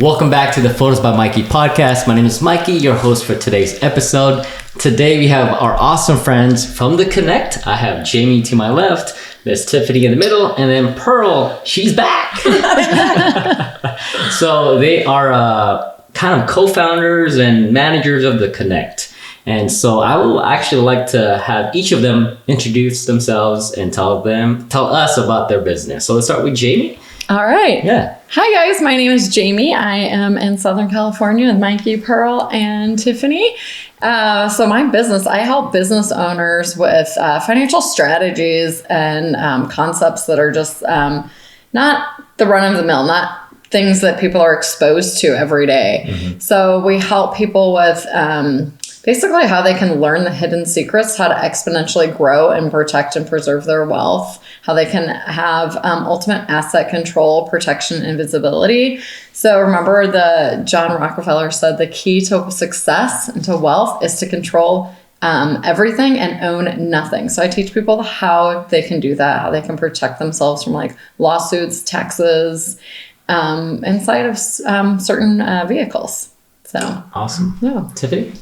Welcome back to the Photos by Mikey podcast. My name is Mikey, your host for today's episode. Today we have our awesome friends from the Connect. I have Jamie to my left, there's Tiffany in the middle, and then Pearl, she's back. So they are kind of co-founders and managers of the Connect. And so I would actually like to have each of them introduce themselves and tell us about their business. So let's start with Jamie. All right. Yeah. Hi, guys. My name is Jamie. I am in Southern California with Mikey, Pearl, and Tiffany. So my business, I help business owners with financial strategies and concepts that are just not the run-of-the-mill, not things that people are exposed to every day. Mm-hmm. So we help people with basically how they can learn the hidden secrets, how to exponentially grow and protect and preserve their wealth, how they can have ultimate asset control, protection, and visibility. So remember, John Rockefeller said the key to success and to wealth is to control everything and own nothing. So I teach people how they can do that, how they can protect themselves from like lawsuits, taxes, inside of certain vehicles. So awesome. Yeah. Tiffany?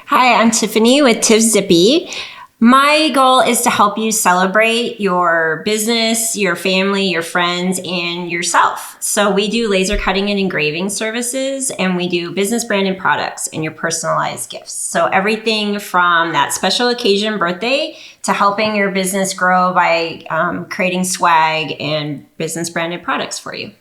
Hi, I'm Tiffany with Tiff Zippy. My goal is to help you celebrate your business, your family, your friends, and yourself. So we do laser cutting and engraving services, and we do business branded products and your personalized gifts. So everything from that special occasion birthday to helping your business grow by creating swag and business branded products for you.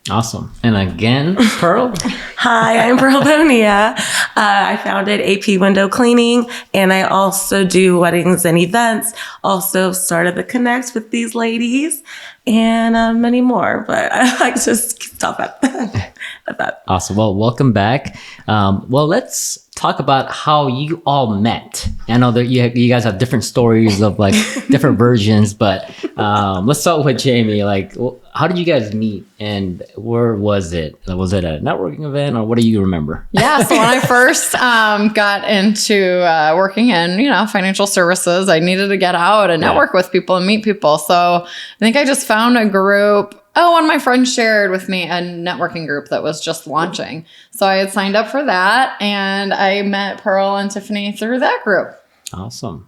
Awesome. And again, Pearl? Hi, I'm Pearl Bonilla. I founded AP Window Cleaning, and I also do weddings and events. Also started the Connect with these ladies, and many more. But I like to just stop at that. Awesome. Well, welcome back. Let's talk about how you all met. I know that you guys have different stories of like different versions, but let's start with Jamie. Like, how did you guys meet, and where was it? Was it a networking event, or what do you remember? Yeah, so when I first got into working in, financial services, I needed to get out and network with people and meet people. So I think I just found a group. One of my friends shared with me a networking group that was just launching. So I had signed up for that, and I met Pearl and Tiffany through that group. Awesome.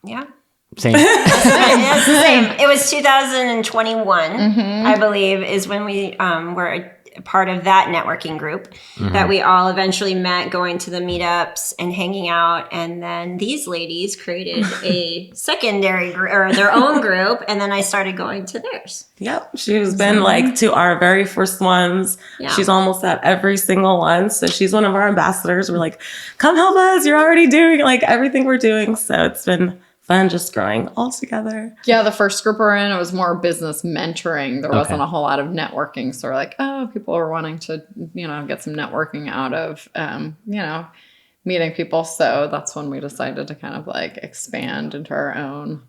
Yeah. Same. It's the same. It was 2021, I believe, is when we were a part of that networking group that we all eventually met going to the meetups and hanging out. And then these ladies created a secondary group or their own group. And then I started going to theirs. Yep. She's been like to our very first ones. Yeah. She's almost at every single one. So she's one of our ambassadors. We're like, come help us. You're already doing like everything we're doing. So it's been fun just growing all together. Yeah, the first group we're in, it was more business mentoring. There wasn't a whole lot of networking. So we're like, people are wanting to, get some networking out of, meeting people. So that's when we decided to kind of like expand into our own.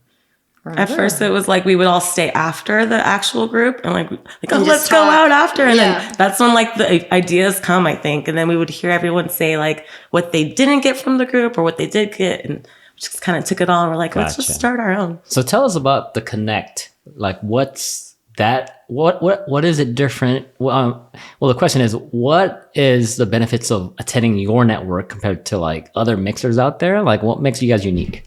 At first it was like we would all stay after the actual group and let's go out after. And then that's when like the ideas come, I think. And then we would hear everyone say like what they didn't get from the group or what they did get, and just kind of took it all and we're like, let's just start our own. So tell us about the Connect. Like, what's that? What is it different? Well, the question is, what is the benefits of attending your network compared to like other mixers out there? Like, what makes you guys unique?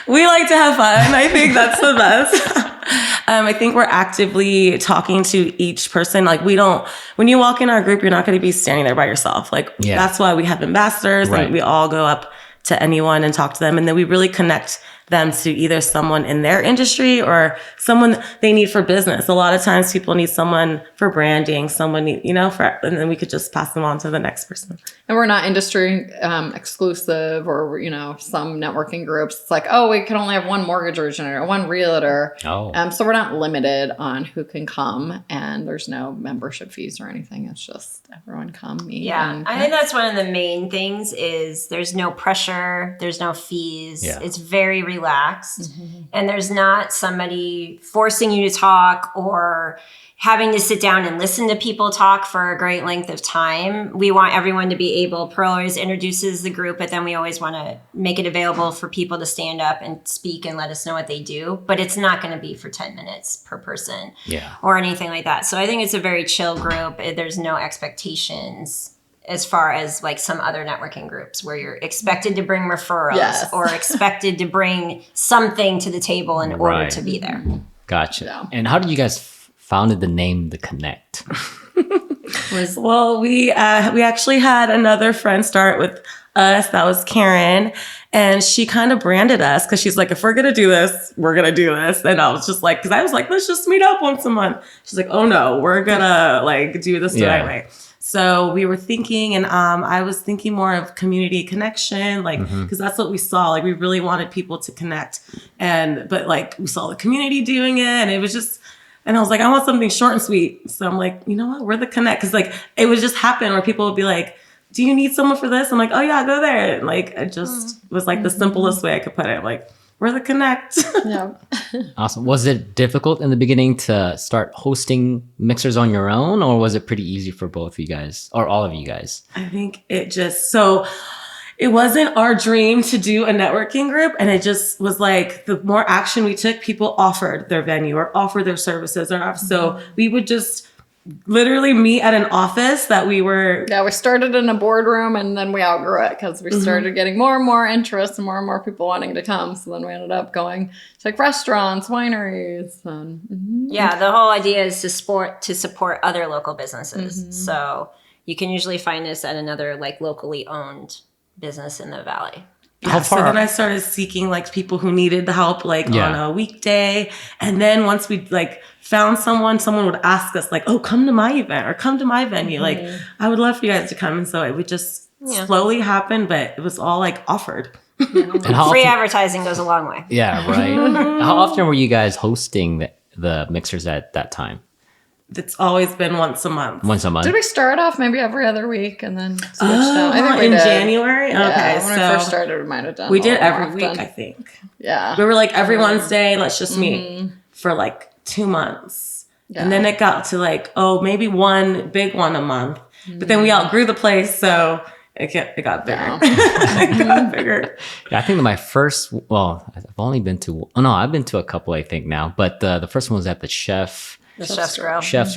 We like to have fun. I think that's the best. I think we're actively talking to each person. Like when you walk in our group, you're not going to be standing there by yourself. That's why we have ambassadors and we all go up to anyone and talk to them. And then we really connect them to either someone in their industry or someone they need for business. A lot of times people need someone for branding, and then we could just pass them on to the next person. And we're not industry exclusive or, some networking groups. It's like, we can only have one mortgage originator, one realtor. So we're not limited on who can come, and there's no membership fees or anything. It's just everyone come meet. Yeah, I think that's one of the main things is there's no pressure, there's no fees. Yeah. It's very relaxed and there's not somebody forcing you to talk or having to sit down and listen to people talk for a great length of time. We want everyone to be able, Pearl always introduces the group, but then we always want to make it available for people to stand up and speak and let us know what they do. But it's not going to be for 10 minutes per person or anything like that. So I think it's a very chill group. There's no expectations as far as like some other networking groups where you're expected to bring referrals or expected to bring something to the table in order to be there. Gotcha. Yeah. And how did you guys founded the name The Connect? Well, we actually had another friend start with us. That was Karen. And she kind of branded us because she's like, if we're going to do this, we're going to do this. And I was just like, because I was like, let's just meet up once a month. She's like, oh no, we're going to like do this the right way. So we were thinking, and I was thinking more of community connection, like, because that's what we saw. Like, we really wanted people to connect. But like, we saw the community doing it, and it was just, and I was like, I want something short and sweet. So I'm like, you know what? We're The Connect. Because like, it would just happen where people would be like, do you need someone for this? I'm like, oh yeah, go there. And like, it just was like the simplest way I could put it. Like, we're The Connect. Yeah. Awesome. Was it difficult in the beginning to start hosting mixers on your own, or was it pretty easy for both of you guys or all of you guys? I think it wasn't our dream to do a networking group. And it just was like, the more action we took, people offered their venue or offered their services. So we would just literally meet at an office that we were. Yeah, we started in a boardroom and then we outgrew it because we started getting more and more interest and more people wanting to come. So then we ended up going to like restaurants, wineries. And, Yeah, the whole idea is to support other local businesses. So you can usually find us at another like locally owned business in the valley. Yeah, so then I started seeking like people who needed the help like on a weekday. And then once we like found someone would ask us like, oh, come to my event or come to my venue. Like, I would love for you guys to come. And so it would just slowly happen, but it was all like offered. And free advertising goes a long way. Yeah, right. How often were you guys hosting the mixers at that time? It's always been once a month. Once a month. Did we start off maybe every other week and then switched out? I think we in did. January? Yeah, okay, when I first started, we might have done. We did every week, I think. Yeah. We were like every Wednesday, let's just meet for like 2 months. Yeah. And then it got to like, oh, maybe one big one a month. But then we outgrew the place, so it got bigger. Yeah. It got bigger. Yeah, I think my first, I've only been to, I've been to a couple, I think now. But the first one was at the Chef's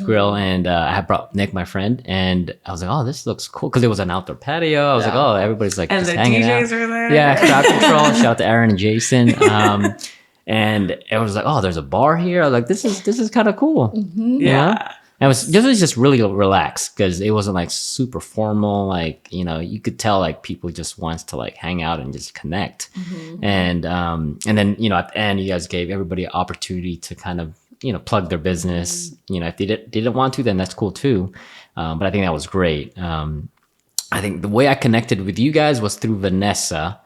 Grill, and I had brought Nick, my friend, and I was like, "Oh, this looks cool," because it was an outdoor patio. I was like, "Oh, everybody's like and just the hanging DJs out." Were there. Yeah, crowd control. Shout out to Aaron and Jason. And it was like, "Oh, there's a bar here." I was like, "This is kind of cool." Yeah. And it was just really relaxed because it wasn't like super formal. Like, you could tell like people just wants to like hang out and just connect. And then at the end, you guys gave everybody an opportunity to kind of plug their business. If they didn't want to, then that's cool too. But I think that was great. I think the way I connected with you guys was through Vanessa,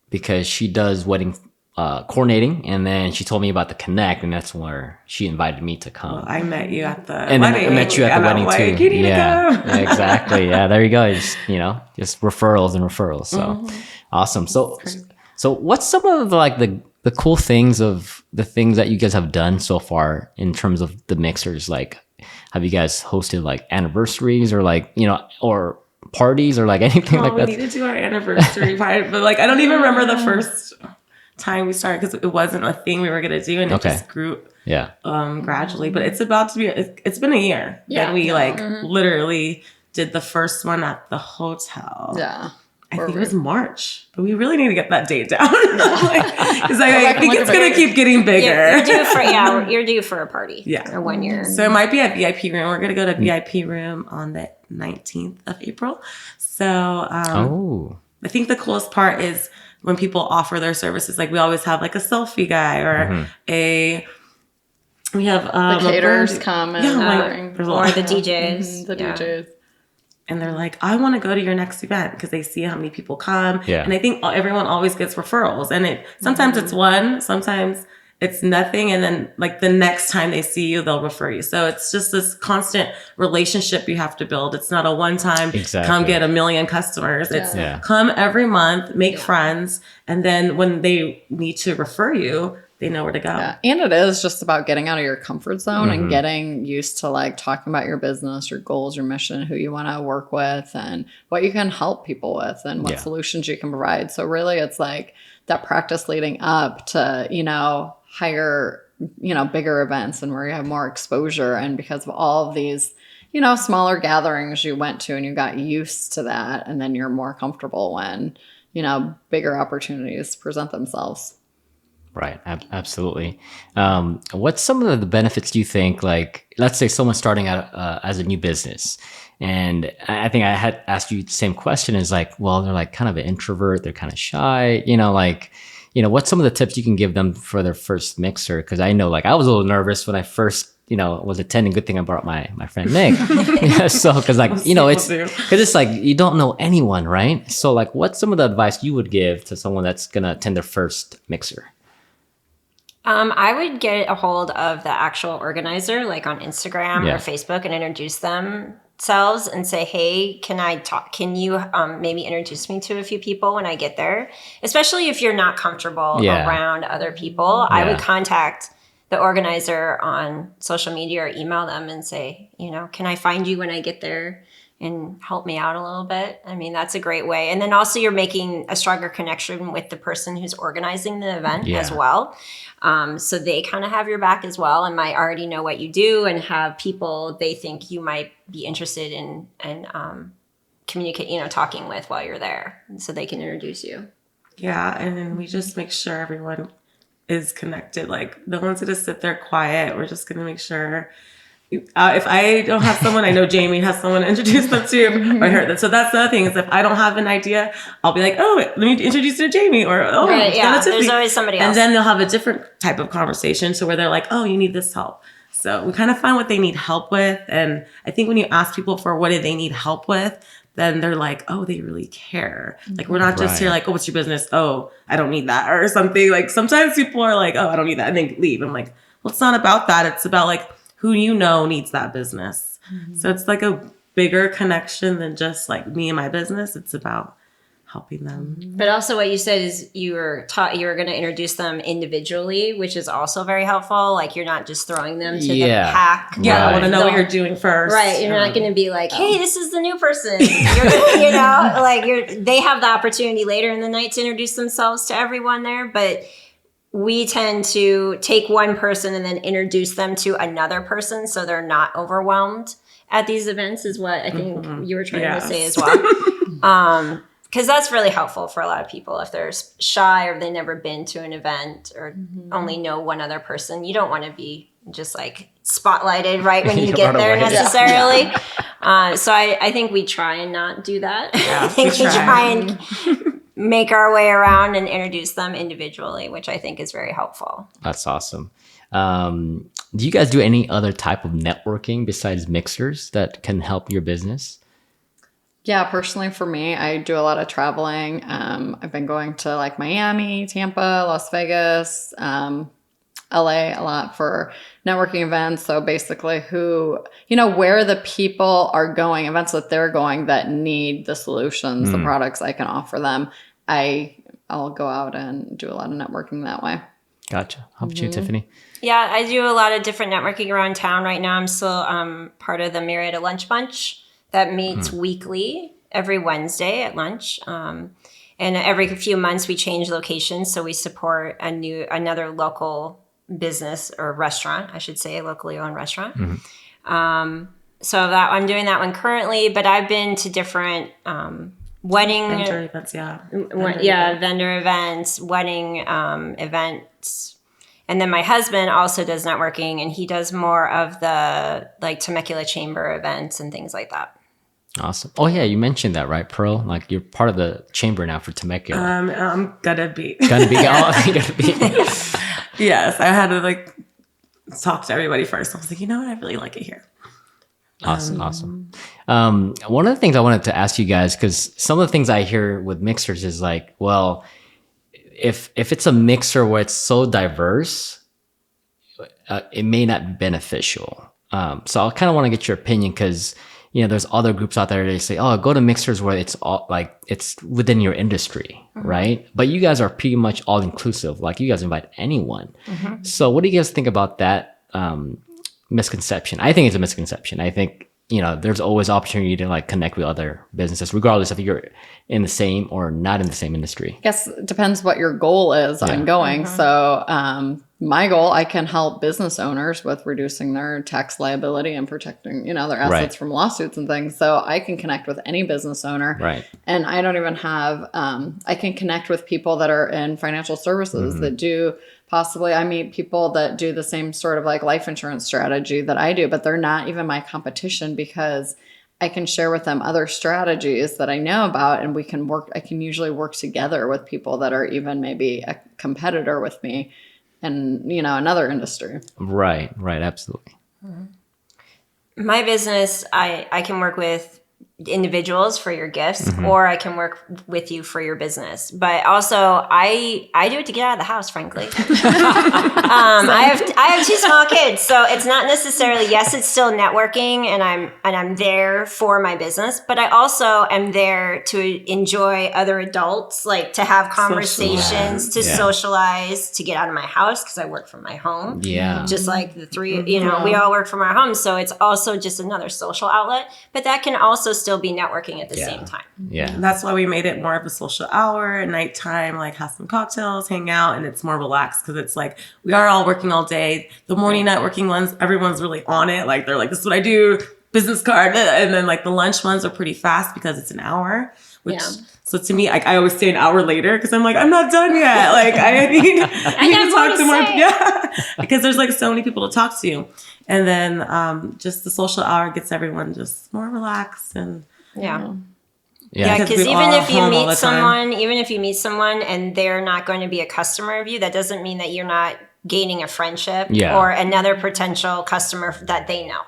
because she does wedding coordinating, and then she told me about the Connect, and that's where she invited me to come. Well, I met you at the and wedding. Then I met you at the wedding too. You need to go. Yeah, exactly. Yeah, there you go. Just referrals and referrals. So awesome. So what's some of like the cool things of the things that you guys have done so far in terms of the mixers? Like, have you guys hosted like anniversaries or like, or parties or like anything like that? We need to do our anniversary party, but like, I don't even remember the first time we started because it wasn't a thing we were going to do, and it just grew gradually. But it's about to be, it's been a year that we literally did the first one at the hotel. Yeah. I think it was March, but we really need to get that date down. Because I think it's going to keep getting bigger. You're due for a party. Yeah. Or 1 year. So it might be at VIP room. We're going to go to VIP room on the 19th of April. So I think the coolest part is when people offer their services. Like, we always have like a selfie guy or we have the caterers come and or the DJs. The DJs. And they're like, I want to go to your next event, because they see how many people come. Yeah. And I think everyone always gets referrals. And sometimes it's one, sometimes it's nothing. And then like the next time they see you, they'll refer you. So it's just this constant relationship you have to build. It's not a one time come get 1 million customers. It's come every month, make friends. And then when they need to refer you, they know where to go. Yeah. And it is just about getting out of your comfort zone and getting used to like talking about your business, your goals, your mission, who you want to work with and what you can help people with and what solutions you can provide. So really it's like that practice leading up to, you know, higher, you know, bigger events and where you have more exposure. And because of all of these, you know, smaller gatherings you went to and you got used to that, and then you're more comfortable when, you know, bigger opportunities present themselves. Right. Absolutely. What's some of the benefits do you think, like, let's say someone's starting out as a new business, and I think I had asked you the same question, is like, well, they're like kind of an introvert, they're kind of shy, you know, like, you know, what's some of the tips you can give them for their first mixer? Because I know, like, I was a little nervous when I first, you know, was attending. Good thing I brought my friend Nick. So, because like, you know, it's like you don't know anyone, right? So, like, what's some of the advice you would give to someone that's gonna attend their first mixer? I would get a hold of the actual organizer, like on Instagram or Facebook, and introduce themselves and say, hey, can I talk? Can you maybe introduce me to a few people when I get there? Especially if you're not comfortable around other people. I would contact the organizer on social media or email them and say, you know, can I find you when I get there and help me out a little bit? I mean, that's a great way. And then also you're making a stronger connection with the person who's organizing the event as well. So they kind of have your back as well and might already know what you do and have people they think you might be interested in and communicate, you know, talking with while you're there, so they can introduce you. Yeah. And then we just make sure everyone is connected. Like, no one's going to sit there quiet. We're just going to make sure. If I don't have someone, I know Jamie has someone to introduce them to, or her. So that's the other thing, is if I don't have an idea, I'll be like, oh, let me introduce you to Jamie, or there's always somebody else. And then they'll have a different type of conversation to where they're like, oh, you need this help. So we kind of find what they need help with. And I think when you ask people for what do they need help with, then they're like, oh, they really care. Like, we're not just here like, oh, what's your business? Oh, I don't need that, or something. Like, sometimes people are like, oh, I don't need that, and they leave. I'm like, well, it's not about that. It's about like, who you know needs that business. So it's like a bigger connection than just like me and my business. It's about helping them. But also what you said is you were taught you were going to introduce them individually, which is also very helpful. Like, you're not just throwing them to the pack. Yeah, I want to know what you're doing first. Right. You're not going to be like, hey, this is the new person. You're gonna, you know, like they have the opportunity later in the night to introduce themselves to everyone there. But we tend to take one person and then introduce them to another person so they're not overwhelmed at these events, is what I think you were trying to say as well. Because that's really helpful for a lot of people. If they're shy or they've never been to an event or only know one other person, you don't want to be just like spotlighted right when you get there necessarily. So I think we try and not do that. I think we try and make our way around and introduce them individually, which I think is very helpful. That's awesome. Do you guys do any other type of networking besides mixers that can help your business? Yeah, personally for me, I do a lot of traveling. I've been going to like Miami, Tampa, Las Vegas, LA a lot for networking events. So basically where the people are going, events that they're going that need the solutions, the products I can offer them. I'll go out and do a lot of networking that way. Gotcha. How about you, Tiffany? Yeah, I do a lot of different networking around town right now. I'm still part of the Marietta Lunch Bunch that meets weekly every Wednesday at lunch. And every few months we change locations. So we support another local business or restaurant, I should say, a locally owned restaurant. So I'm doing that one currently, but I've been to different wedding vendor events, vendor events, wedding events. And then my husband also does networking, and he does more of the like Temecula Chamber events and things like that. Awesome. Oh yeah, you mentioned that, right, Pearl? Like, you're part of the chamber now for Temecula. I'm gonna be. Gonna be. Yes, I had to like talk to everybody first. I was like, you know what? I really like it here. Awesome. One of the things I wanted to ask you guys, because some of the things I hear with mixers is like, well, if it's a mixer where it's so diverse, it may not be beneficial. So I kind of want to get your opinion because, there's other groups out there, they say, oh, go to mixers where it's all like it's within your industry, right? But you guys are pretty much all inclusive. Like you guys invite anyone. So what do you guys think about that misconception? I think it's a misconception. I think, there's always opportunity to like connect with other businesses, regardless if you're in the same or not in the same industry. I guess it depends what your goal is on going. So my goal, I can help business owners with reducing their tax liability and protecting, their assets from lawsuits and things. So I can connect with any business owner. Right. And I don't even have, I can connect with people that are in financial services that do possibly, I meet people that do the same sort of like life insurance strategy that I do, but they're not even my competition because I can share with them other strategies that I know about, and I can usually work together with people that are even maybe a competitor with me in, another industry. Right. Absolutely. My business, I can work with individuals for your gifts, or I can work with you for your business. But also, I do it to get out of the house, frankly. I have two small kids, so it's not necessarily, yes, it's still networking, and I'm there for my business, but I also am there to enjoy other adults, like to have conversations, to socialize, to get out of my house because I work from my home. Yeah. Just like the three, we all work from our homes, so it's also just another social outlet, but that can also still be networking at the same time. Yeah. And that's why we made it more of a social hour at nighttime, like have some cocktails, hang out, and it's more relaxed because it's like we are all working all day. The morning networking ones, everyone's really on it. Like they're like, this is what I do, business card. And then like the lunch ones are pretty fast because it's an hour, which so to me, I always stay an hour later because I'm like, I'm not done yet. Like I need to talk to more. Yeah. Because there's like so many people to talk to. And then just the social hour gets everyone just more relaxed and because even if you meet someone and they're not going to be a customer of you, that doesn't mean that you're not gaining a friendship or another potential customer that they know.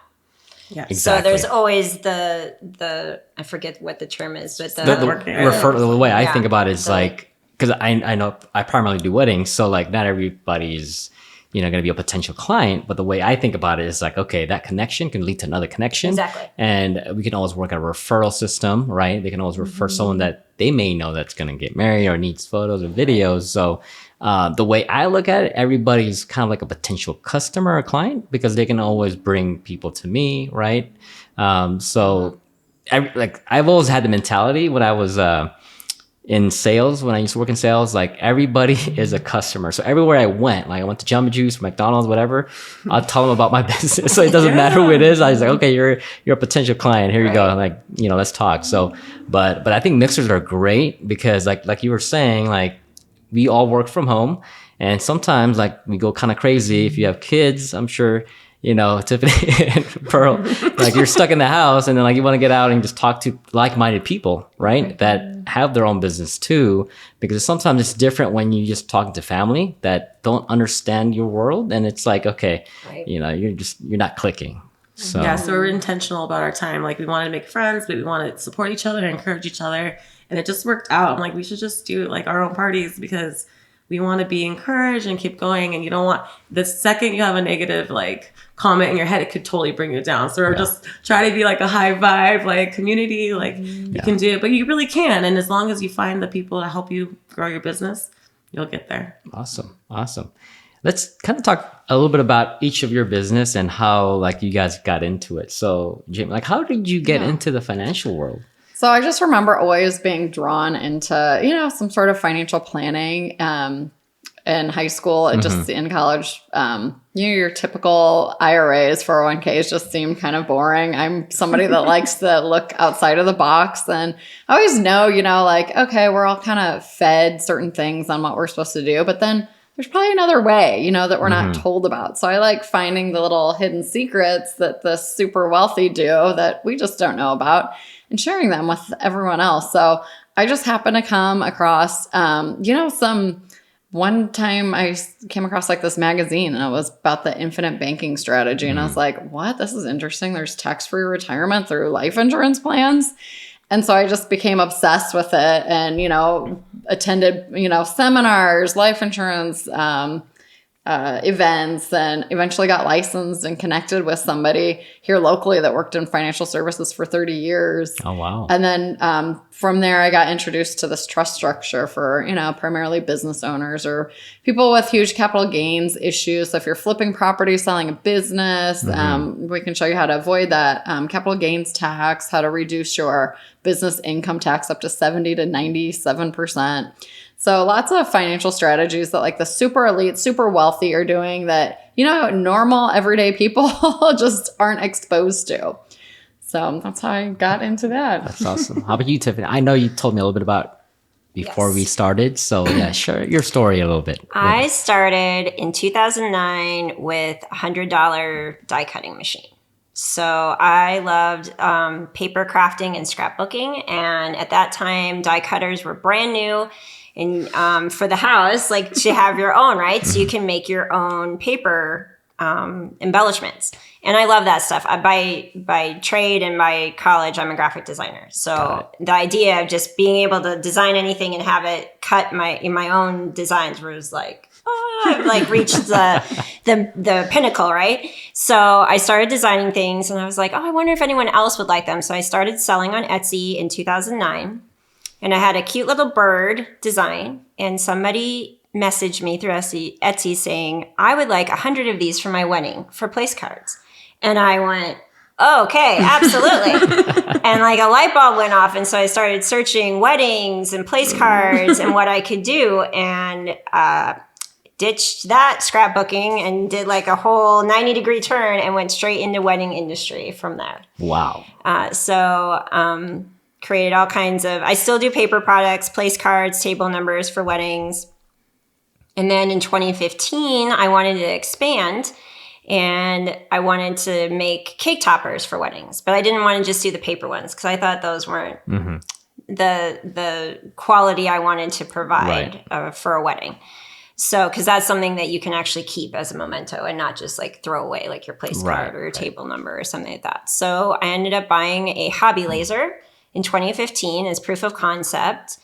Yeah, exactly. So there's always the I forget what the term is, but the way I think about it is like, because I know I primarily do weddings, so like not everybody's going to be a potential client, but the way I think about it is like, okay, that connection can lead to another connection. Exactly. And we can always work a referral system, right? They can always refer someone that they may know that's going to get married or needs photos or videos. So the way I look at it, everybody's kind of like a potential customer or client because they can always bring people to me, right? So I've always had the mentality when I was in sales, when I used to work in sales, like everybody is a customer. So everywhere I went, like I went to Jamba Juice, McDonald's, whatever, I'll tell them about my business. So it doesn't matter who it is. I was like, okay, you're a potential client. Here you go. Like, let's talk. So, but I think mixers are great because like you were saying, like we all work from home and sometimes like we go kind of crazy. If you have kids, I'm sure, Tiffany and Pearl, like you're stuck in the house and then like you want to get out and just talk to like-minded people, right? That have their own business too, because sometimes it's different when you just talking to family that don't understand your world. And it's like, okay, you're not clicking. So we're intentional about our time. Like we wanted to make friends, but we want to support each other and encourage each other. And it just worked out. I'm like, we should just do like our own parties because we want to be encouraged and keep going. And you don't want the second you have a negative like comment in your head, it could totally bring you down. So we're just trying to be like a high vibe, like community, like you can do it, but you really can. And as long as you find the people to help you grow your business, you'll get there. Awesome. Let's kind of talk a little bit about each of your business and how like you guys got into it. So Jamie, like how did you get into the financial world? So I just remember always being drawn into, some sort of financial planning in high school, just in college. Your typical IRAs, 401ks just seemed kind of boring. I'm somebody that likes to look outside of the box. And I always know, like, okay, we're all kind of fed certain things on what we're supposed to do. But then there's probably another way, that we're not told about. So I like finding the little hidden secrets that the super wealthy do that we just don't know about and sharing them with everyone else. So I just happened to come across, one time I came across like this magazine and it was about the infinite banking strategy. And I was like, what? This is interesting. There's tax-free retirement through life insurance plans. And so I just became obsessed with it and, attended, seminars, life insurance, events, and eventually got licensed and connected with somebody here locally that worked in financial services for 30 years. Oh, wow. And then from there, I got introduced to this trust structure for, primarily business owners or people with huge capital gains issues. So if you're flipping property, selling a business, we can show you how to avoid that capital gains tax, how to reduce your business income tax up to 70 to 97%. So lots of financial strategies that like the super elite, super wealthy are doing that, normal everyday people just aren't exposed to. So that's how I got into that. That's awesome. How about you, Tiffany? I know you told me a little bit about before we started. So yeah, share your story a little bit. I started in 2009 with a $100 die cutting machine. So I loved paper crafting and scrapbooking. And at that time, die cutters were brand new. And for the house, like to have your own, right? So you can make your own paper embellishments. And I love that stuff. By trade and by college, I'm a graphic designer. So the idea of just being able to design anything and have it cut in my own designs was like, I've like reached the pinnacle, right? So I started designing things and I was like, I wonder if anyone else would like them. So I started selling on Etsy in 2009. And I had a cute little bird design, and somebody messaged me through Etsy saying, I would like 100 of these for my wedding for place cards. And I went, okay, absolutely. And like a light bulb went off. And so I started searching weddings and place cards and what I could do, and ditched that scrapbooking and did like a whole 90-degree turn and went straight into wedding industry from there. Wow. Created all kinds of, I still do paper products, place cards, table numbers for weddings. And then in 2015, I wanted to expand and I wanted to make cake toppers for weddings, but I didn't want to just do the paper ones because I thought those weren't the quality I wanted to provide for a wedding. So, because that's something that you can actually keep as a memento and not just like throw away like your place card or your table number or something like that. So I ended up buying a hobby laser in 2015 as proof of concept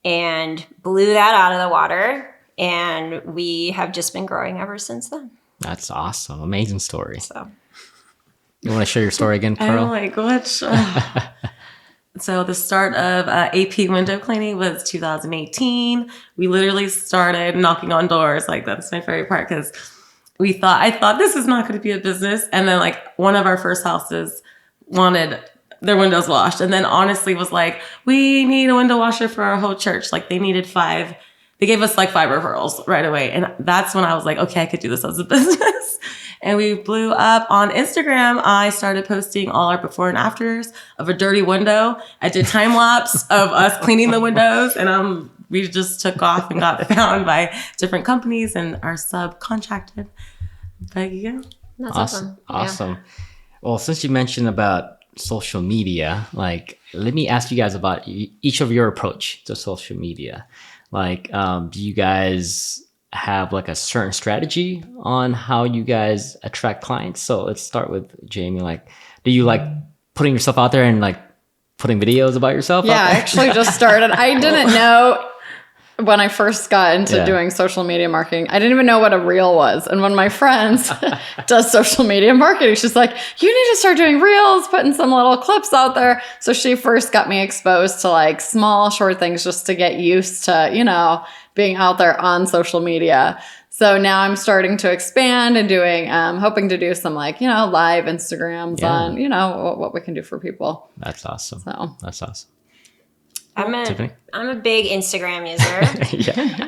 and blew that out of the water. And we have just been growing ever since then. That's awesome. Amazing story. So, you want to share your story again, Pearl? Oh my gosh. So the start of AP window cleaning was 2018. We literally started knocking on doors. Like that's my favorite part because I thought this is not going to be a business. And then like one of our first houses wanted their windows washed. And then honestly was like, we need a window washer for our whole church. Like they needed 5. They gave us like 5 referrals right away. And that's when I was like, okay, I could do this as a business. And we blew up on Instagram. I started posting all our before and afters of a dirty window. I did time lapse of us cleaning the windows. And we just took off and got found by different companies and are subcontracted. But yeah. That's awesome. Awesome. Yeah. Well, since you mentioned about social media, like let me ask you guys about each of your approach to social media. Like, do you guys have like a certain strategy on how you guys attract clients? So let's start with Jamie. Like, do you like putting yourself out there and like puting videos about yourself? Yeah, I actually just started. I didn't know when I first got into doing social media marketing, I didn't even know what a reel was. And when my friends does social media marketing, she's like, you need to start doing reels, putting some little clips out there. So she first got me exposed to like small, short things just to get used to, being out there on social media. So now I'm starting to expand and doing, hoping to do some like, live Instagrams on, what we can do for people. That's awesome. That's awesome. I'm a big Instagram user.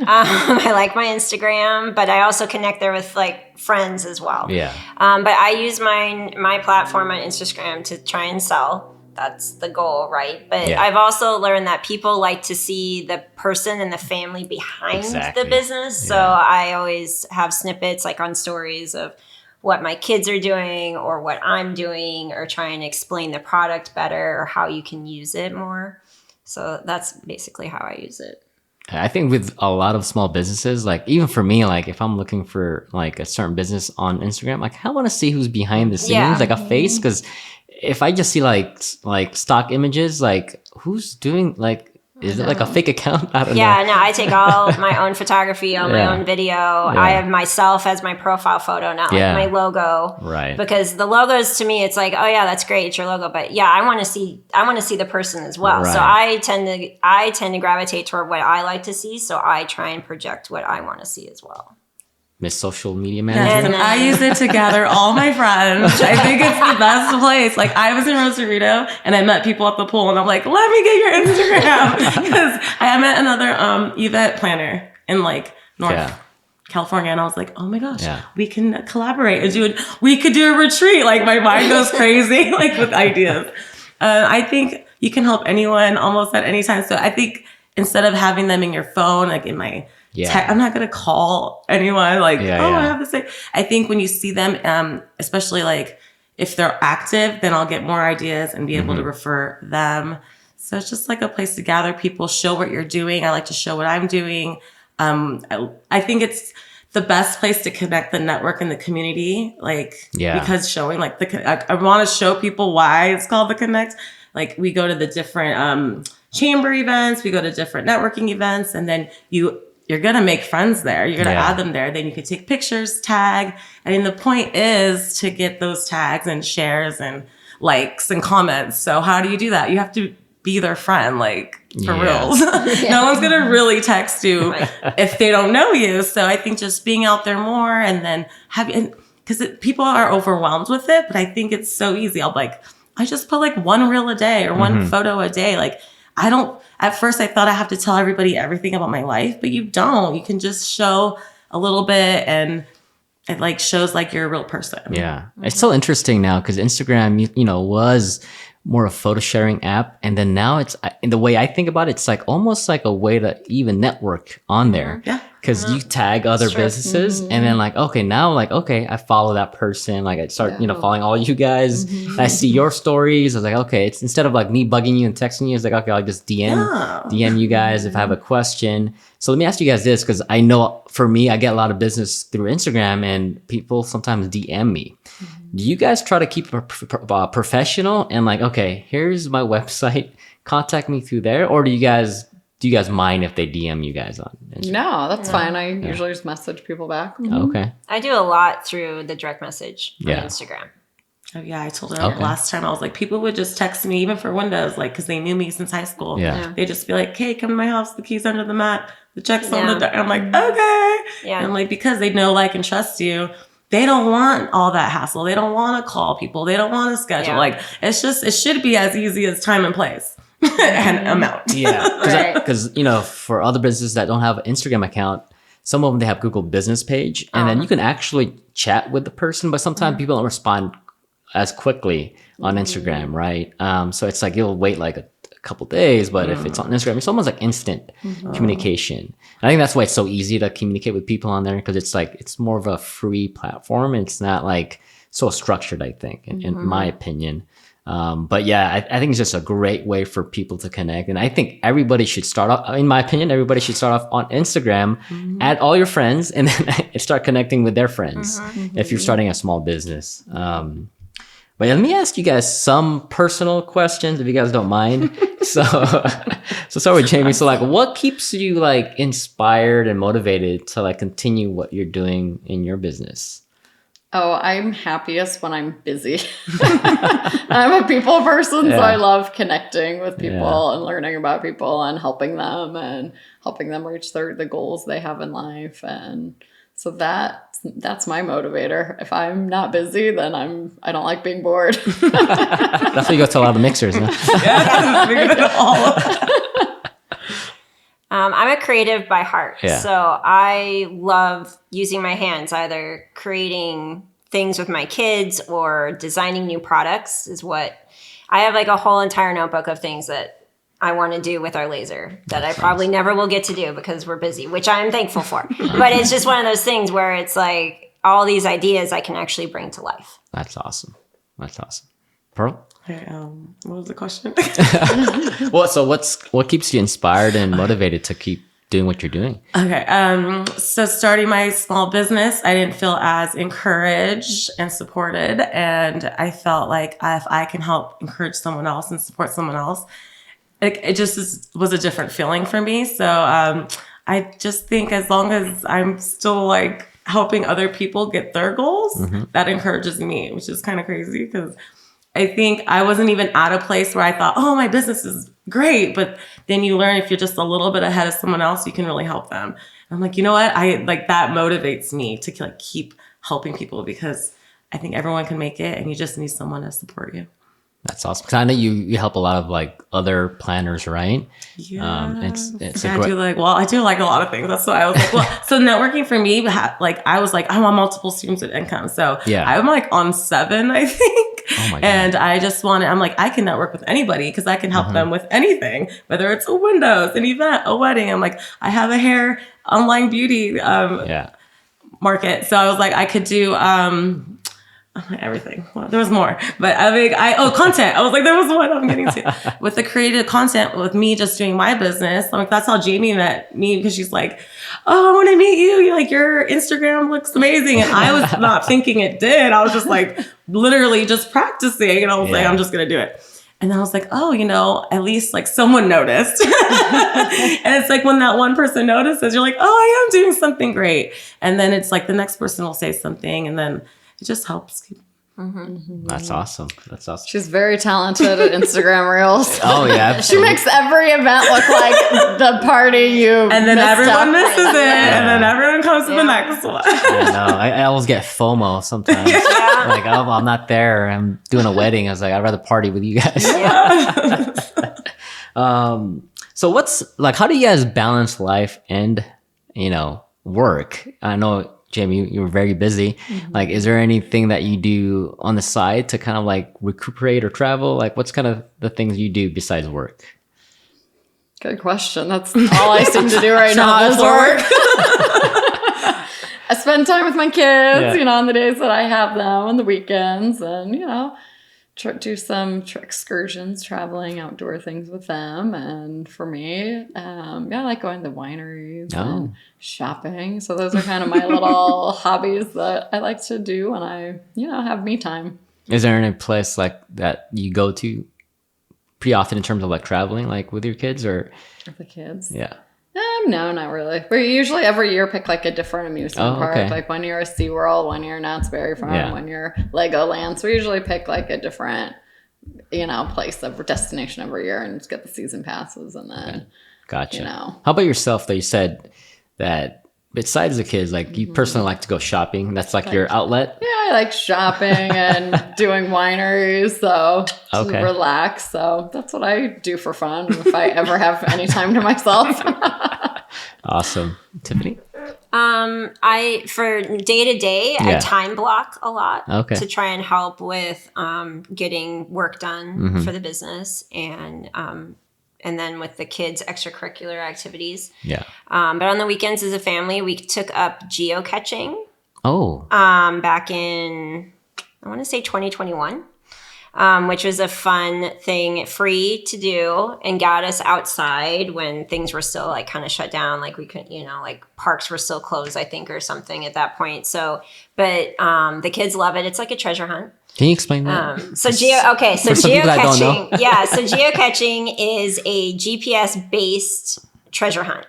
I like my Instagram, but I also connect there with like friends as well. Yeah. But I use my platform on Instagram to try and sell. That's the goal, right? But I've also learned that people like to see the person and the family behind the business. So I always have snippets like on stories of what my kids are doing or what I'm doing, or try and explain the product better or how you can use it more. So that's basically how I use it. I think with a lot of small businesses, like even for me, like if I'm looking for like a certain business on Instagram, like I want to see who's behind the scenes, like a face. Because if I just see like stock images, like who's doing like Is it like a fake account? I don't know. Yeah, no, I take all my own photography, all my own video. Yeah. I have myself as my profile photo, not like my logo. Right. Because the logos to me, it's like, oh yeah, that's great, it's your logo. But yeah, I want to see the person as well. Right. So I tend to gravitate toward what I like to see. So I try and project what I want to see as well. Miss Social Media Manager. Yes, and I use it to gather all my friends. I think it's the best place. Like, I was in Rosarito and I met people at the pool and I'm like, let me get your Instagram. Because I met another event planner in like North California. And I was like, oh my gosh, we can collaborate and we could do a retreat. Like, my mind goes crazy, like, with ideas. I think you can help anyone almost at any time. So I think instead of having them in your phone, like in my I'm not going to call anyone like, I have to say. I think when you see them, especially like if they're active, then I'll get more ideas and be able to refer them. So it's just like a place to gather people, show what you're doing. I like to show what I'm doing. I think it's the best place to connect the network and the community. Like, because showing like I want to show people why it's called the Connect. Like, we go to the different chamber events, we go to different networking events, and then you're going to make friends there. You're going to add them there. Then you can take pictures, tag. I mean, the point is to get those tags and shares and likes and comments. So how do you do that? You have to be their friend, like, for reals. No one's going to really text you if they don't know you. So I think just being out there more and then because people are overwhelmed with it, but I think it's so easy. I just put like one reel a day or one photo a day. Like, at first I thought I have to tell everybody everything about my life, but you don't. You can just show a little bit and it like shows like you're a real person. Yeah. It's so interesting now because Instagram, was more a photo sharing app. And then now it's, in the way I think about it, it's like almost like a way to even network on there. Yeah. Because you tag other businesses and then like, I follow that person. Like I start, following all you guys. I see your stories. I was like, okay, it's instead of like me bugging you and texting you, it's like, okay, I'll just DM you guys if I have a question. So let me ask you guys this, because I know for me, I get a lot of business through Instagram and people sometimes DM me. Do you guys try to keep professional and like, okay, here's my website, contact me through there? Or do you guys mind if they DM you guys on Instagram? No, that's fine. I usually just message people back. Okay. I do a lot through the direct message on Instagram. Oh yeah, I told her last time. I was like, people would just text me even for Windows, like, because they knew me since high school. Yeah. They'd just be like, "Hey, come to my house. The keys under the mat. The check's on the door." I'm like, "Okay." Yeah. And like, because they know, like, and trust you, they don't want all that hassle. They don't want to call people. They don't want to schedule. Like, it should be as easy as time and place and amount. Yeah, because for other businesses that don't have an Instagram account, some of them they have Google Business page, and then you can actually chat with the person. But sometimes people don't respond as quickly on Instagram, right? So it's like you'll wait like a couple days, but if it's on Instagram, it's almost like instant communication. And I think that's why it's so easy to communicate with people on there, because it's like it's more of a free platform. It's not like so structured, I think, in my opinion. But yeah, I think it's just a great way for people to connect. And I think everybody should start off, in my opinion, everybody should start off on Instagram, add all your friends, and then start connecting with their friends if you're starting a small business. But let me ask you guys some personal questions, if you guys don't mind. So start with Jamie. So like, what keeps you like inspired and motivated to like continue what you're doing in your business? Oh, I'm happiest when I'm busy. I'm a people person, so I love connecting with people and learning about people and helping them reach the goals they have in life. And so that's my motivator. If I'm not busy, then I don't like being bored. That's why you go to a lot of mixers, huh? I'm a creative by heart. So I love using my hands, either creating things with my kids or designing new products is what I have, like a whole entire notebook of things that I want to do with our laser that I probably never will get to do because we're busy, which I'm thankful for. But it's just one of those things where it's like all these ideas I can actually bring to life. That's awesome. Pearl? Okay, what was the question? Well, so what keeps you inspired and motivated to keep doing what you're doing? Okay, so starting my small business, I didn't feel as encouraged and supported, and I felt like if I can help encourage someone else and support someone else, it just was a different feeling for me. So I just think as long as I'm still like helping other people get their goals, that encourages me, which is kind of crazy because I think I wasn't even at a place where I thought, oh, my business is great. But then you learn if you're just a little bit ahead of someone else, you can really help them. And I'm like, you know what? I like that motivates me to like keep helping people because I think everyone can make it and you just need someone to support you. That's awesome. Because I know you help a lot of like other planners, right? Yeah. It's I do like a lot of things. That's why I was like, well, so networking for me, like I was like, I want multiple streams of income. So I'm like on 7, I think. Oh my God. And I'm like, I can network with anybody because I can help them with anything, whether it's a windows, an event, a wedding. I'm like, I have a hair online beauty market. So I was like, I could do everything. Well, there was more, but content. I was like, there was one I'm getting to with the creative content with me just doing my business. I'm like, that's how Jamie met me because she's like, oh, I want to meet you. You're like, your Instagram looks amazing. And I was not thinking it did. I was just like, literally just practicing. And I was like, I'm just going to do it. And then I was like, oh, at least like someone noticed. And it's like when that one person notices, you're like, oh, I am doing something great. And then it's like the next person will say something and then it just helps. That's awesome. She's very talented at Instagram Reels. Oh, yeah. Absolutely. She makes every event look like the party you and then everyone misses it. And then everyone comes to the next one. I know. I always get FOMO sometimes. Like, oh, I'm not there. I'm doing a wedding. I was like, I'd rather party with you guys. So how do you guys balance life and, work? I know, Jamie, you were very busy. Like, is there anything that you do on the side to kind of like recuperate or travel? Like, what's kind of the things you do besides work? Good question. That's all I seem to do right now is work. I spend time with my kids, on the days that I have them, on the weekends, and, do some excursions, traveling, outdoor things with them. And for me, I like going to wineries and shopping. So those are kind of my little hobbies that I like to do when I, have me time. Is there any place like that you go to pretty often in terms of like traveling, like with your kids or? With the kids? Yeah. No, not really. We usually every year pick like a different amusement park. Okay. Like 1 year SeaWorld, 1 year Knott's Berry Farm, 1 year Legoland. So we usually pick like a different, place of destination every year and just get the season passes and then. Gotcha. How about yourself? That you said that besides the kids, like you personally like to go shopping. That's like your outlet. Yeah, I like shopping and doing wineries. So to relax. So that's what I do for fun. If I ever have any time to myself. Awesome. Tiffany? For day to day, I time block a lot to try and help with getting work done for the business and then with the kids' extracurricular activities. Yeah. But on the weekends as a family, we took up geocaching. Oh. Back in, I want to say 2021. Which was a fun thing, free to do, and got us outside when things were still like kind of shut down. Like we couldn't, like parks were still closed, I think, or something at that point. So, but the kids love it. It's like a treasure hunt. Can you explain that? So geocaching. So geocaching is a GPS based treasure hunt.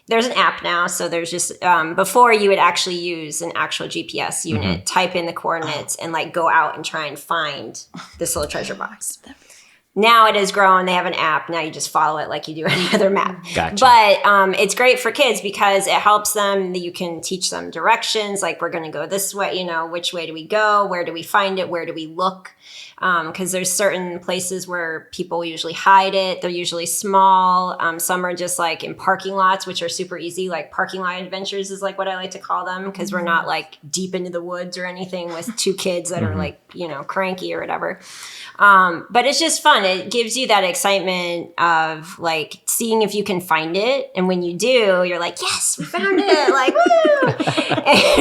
There's an app now, so there's just before you would actually use an actual GPS unit, type in the coordinates, and like go out and try and find this little treasure box. Now it has grown. They have an app. Now you just follow it like you do any other map. Gotcha. But it's great for kids because it helps them. You can teach them directions, like we're going to go this way. Which way do we go? Where do we find it? Where do we look? Because there's certain places where people usually hide it. They're usually small. Some are just like in parking lots, which are super easy. Like parking lot adventures is like what I like to call them because we're not like deep into the woods or anything with 2 kids that are like, cranky or whatever. But it's just fun. It gives you that excitement of like seeing if you can find it. And when you do, you're like, yes, we found it. Like, woo!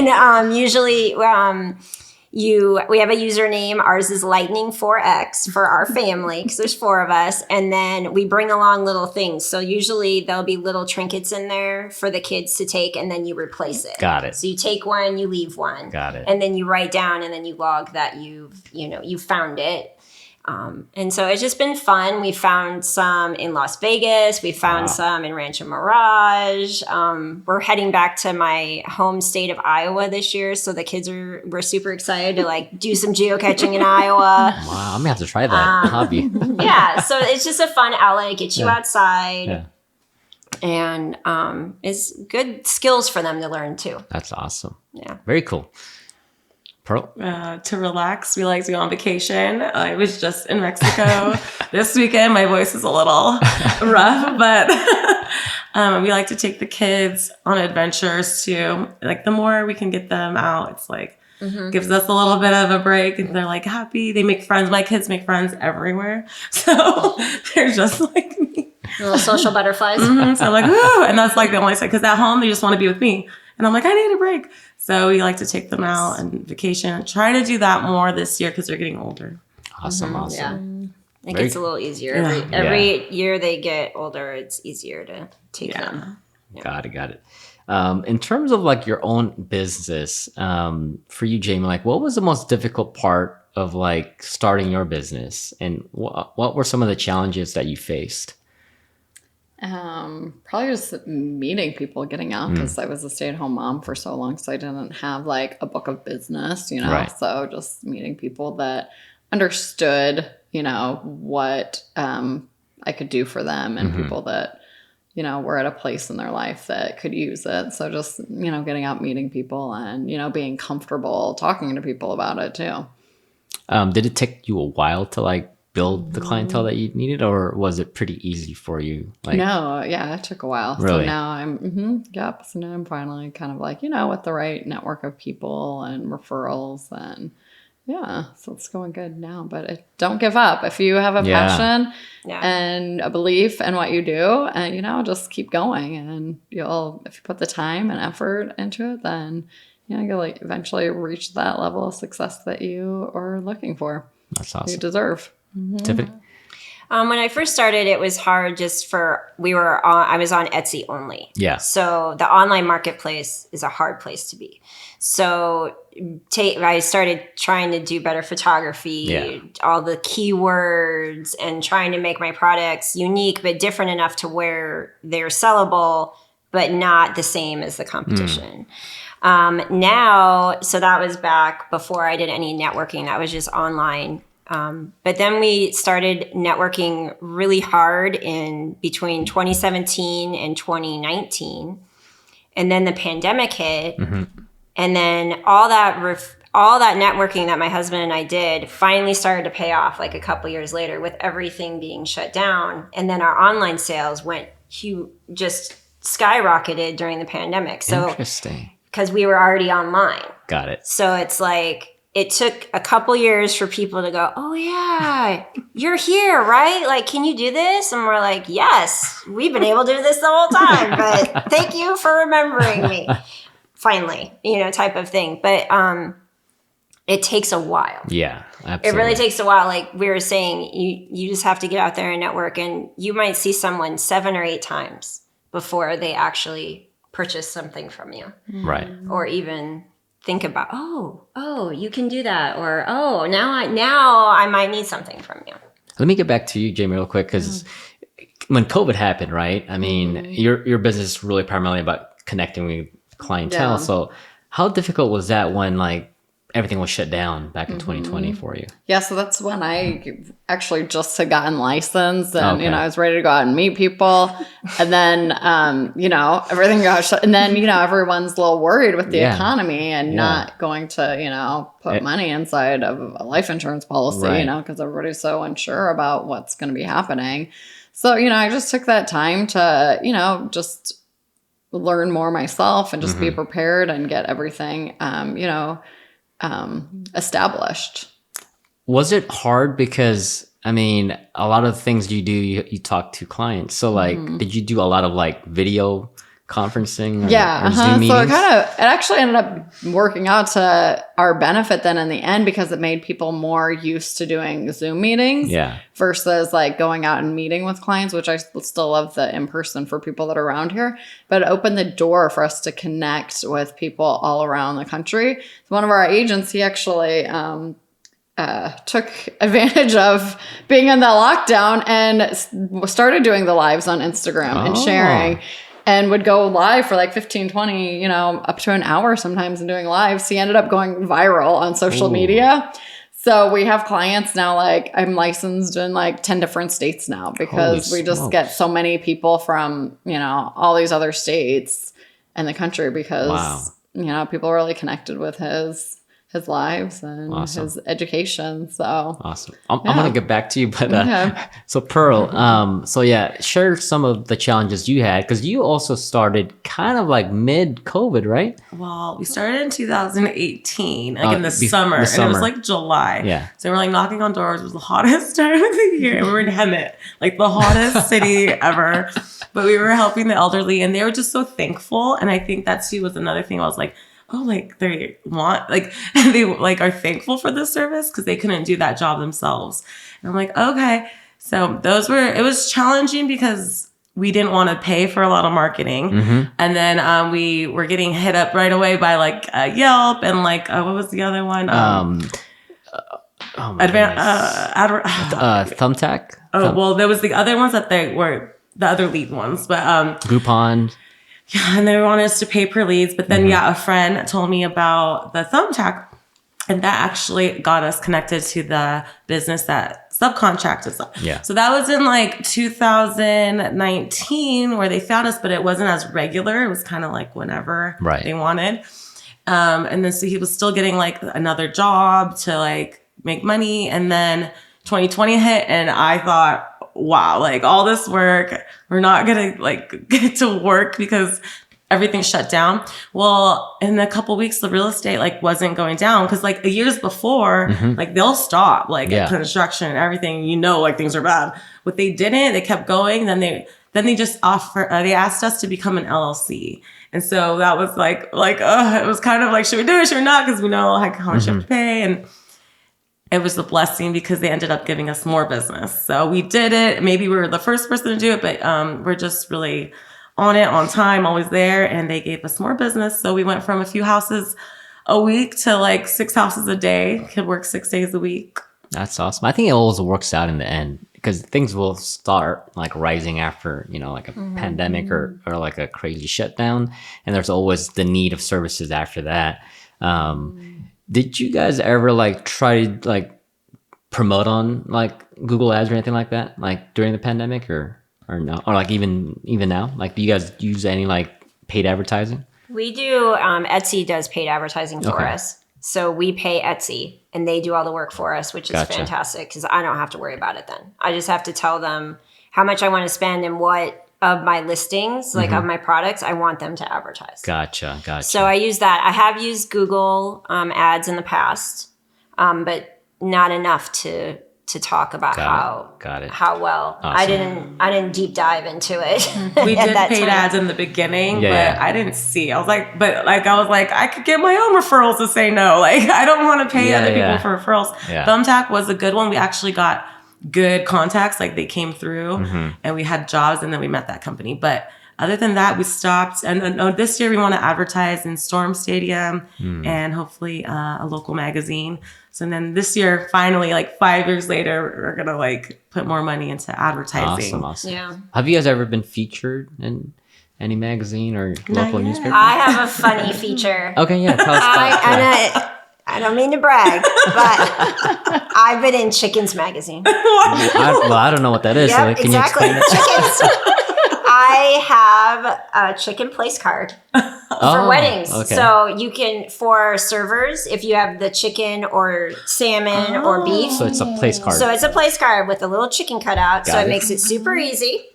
And usually we have a username. Ours is Lightning4X for our family because there's 4 of us. And then we bring along little things. So usually there'll be little trinkets in there for the kids to take and then you replace it. Got it. So you take one, you leave one. Got it. And then you write down and then you log that you found it. And so it's just been fun. We found some in Las Vegas. We found some in Rancho Mirage. We're heading back to my home state of Iowa this year. So the kids we're super excited to like do some geocaching in Iowa. Wow, I'm gonna have to try that hobby. Yeah. So it's just a fun outlet, get you outside. Yeah. And it's good skills for them to learn too. That's awesome. Yeah. Very cool. Pearl? To relax, we like to go on vacation. I was just in Mexico this weekend. My voice is a little rough, but we like to take the kids on adventures too. Like the more we can get them out, it's like gives us a little bit of a break, and they're like happy. They make friends. My kids make friends everywhere, so they're just like me. Little social butterflies. So I'm like, woo! And that's like the only side, because at home they just want to be with me, and I'm like, I need a break. So we like to take them out and vacation. Try to do that more this year because they're getting older. Awesome. Yeah. It gets a little easier. Every year they get older, it's easier to take them. Yeah. Got it. In terms of like your own business, for you, Jamie, like what was the most difficult part of like starting your business, and what were some of the challenges that you faced? Probably just meeting people, getting out, because I was a stay-at-home mom for so long, so I didn't have like a book of business, you know. Right. So just meeting people that understood, you know, what I could do for them, and people that, you know, were at a place in their life that could use it. So just, you know, getting out, meeting people, and, you know, being comfortable talking to people about it too. Did it take you a while to like build the clientele that you needed, or was it pretty easy for you? Like, no, yeah, it took a while. Really? So now so now I'm finally kind of like, you know, with the right network of people and referrals, and so it's going good now. But don't give up. If you have a passion and a belief in what you do, and, you know, just keep going, and if you put the time and effort into it, then, you know, you'll like eventually reach that level of success that you are looking for. That's awesome. You deserve. Tiffany? When I first started, it was hard I was on Etsy only. Yeah. So the online marketplace is a hard place to be. So I started trying to do better photography, all the keywords, and trying to make my products unique, but different enough to where they're sellable, but not the same as the competition. Now, so that was back before I did any networking. That was just online. But then we started networking really hard in between 2017 and 2019. And then the pandemic hit. And then all that networking that my husband and I did finally started to pay off like a couple years later, with everything being shut down. And then our online sales just skyrocketed during the pandemic. So Interesting. Because we were already online. Got it. So it's like, it took a couple years for people to go, oh yeah, you're here, right? Like, can you do this? And we're like, yes, we've been able to do this the whole time, but thank you for remembering me. Finally, you know, type of thing. But it takes a while. Yeah, absolutely. It really takes a while. Like we were saying, you just have to get out there and network, and you might see someone 7 or 8 times before they actually purchase something from you. Right. Or even think about, oh, you can do that, or now I might need something from you. Let me get back to you, Jamie, real quick, because when COVID happened, right? I mean, your business is really primarily about connecting with clientele. Yeah. So, how difficult was that when like everything was shut down back in 2020 for you? Yeah, so that's when I actually just had gotten licensed, and, Okay. you know, I was ready to go out and meet people. And then, you know, everything got shut. And then, you know, everyone's a little worried with the economy and not going to, you know, put money inside of a life insurance policy, Right. you know, because everybody's so unsure about what's going to be happening. So, you know, I just took that time to, you know, just learn more myself and just be prepared and get everything, you know, established. Was it hard? Because I mean, a lot of things you do, you talk to clients. So like, did you do a lot of like video conferencing? Or Zoom meetings? So it actually ended up working out to our benefit then in the end, because it made people more used to doing Zoom meetings versus like going out and meeting with clients, which I still love the in-person for people that are around here, but it opened the door for us to connect with people all around the country. One of our agents, he actually took advantage of being in that lockdown and started doing the lives on Instagram and sharing, and would go live for like 15, 20, up to an hour sometimes and doing lives. He ended up going viral on social media. So we have clients now, like I'm licensed in like 10 different states now because we just get so many people from, all these other states in the country because, people are really connected with his lives and his education. So awesome. I'm going to get back to you, but so Pearl, share some of the challenges you had because you also started kind of like mid-COVID, right? Well, we started in 2018, like in the summer, and it was like July. Yeah. So we're like knocking on doors. It was the hottest time of the year. And we were in Hemet, like the hottest city ever. But we were helping the elderly, and they were just so thankful. And I think that too was another thing. I was like, oh, like they want, like they like are thankful for this service because they couldn't do that job themselves. And I'm like, okay. So it was challenging because we didn't want to pay for a lot of marketing. And then we were getting hit up right away by like Yelp and like, what was the other one? Thumbtack. Well, there was the other ones that they were the other lead ones, but Groupon. Yeah, and they wanted us to pay per leads. But then, a friend told me about the Thumbtack, and that actually got us connected to the business that subcontracted us. Yeah. So that was in like 2019 where they found us, but it wasn't as regular. It was kind of like whenever they wanted. And then so he was still getting like another job to like make money. And then 2020 hit, and I thought, wow, like all this work, we're not gonna like get to work because everything shut down. Well, in a couple weeks, the real estate like wasn't going down because like years before, like they'll stop like construction and everything. Like things are bad. What they didn't, they kept going. Then they just they asked us to become an LLC, and so that was like it was kind of like, should we do it? Should we not? Because we know like how much you have to pay and. It was a blessing because they ended up giving us more business. So we did it. Maybe we were the first person to do it, but we're just really on it, on time, always there. And they gave us more business. So we went from a few houses a week to like 6 houses a day. Could work 6 days a week. That's awesome. I think it always works out in the end because things will start like rising after, like a pandemic or like a crazy shutdown. And there's always the need of services after that. Did you guys ever like try to like promote on like Google Ads or anything like that, like during the pandemic or no, or like even now? Like, do you guys use any like paid advertising? We do. Etsy does paid advertising for us, so we pay Etsy and they do all the work for us, which is fantastic because I don't have to worry about it. Then I just have to tell them how much I want to spend and what of my listings, like of my products, I want them to advertise. Gotcha. So I use that. I have used Google ads in the past, but not enough to talk about how well. Awesome. I didn't deep dive into it. We did paid ads in the beginning, but I didn't see. I was like, I could get my own referrals to say no. Like I don't want to pay other people for referrals. Yeah. Thumbtack was a good one. We actually got good contacts, like they came through and we had jobs and then we met that company. But other than that, we stopped. And this year we want to advertise in Storm Stadium and hopefully a local magazine. So then this year, finally, like 5 years later, we're going to like put more money into advertising. Awesome. Yeah. Have you guys ever been featured in any magazine or local newspaper? I have a funny feature. Okay, yeah. Tell us about it. I don't mean to brag, but I've been in Chickens magazine. I don't know what that is. Yep, so can exactly. You explain it? I have a chicken place card for weddings. Okay. So you can, for servers, if you have the chicken or salmon or beef. So it's a place card. So it's a place card with a little chicken cutout. So it makes it super easy.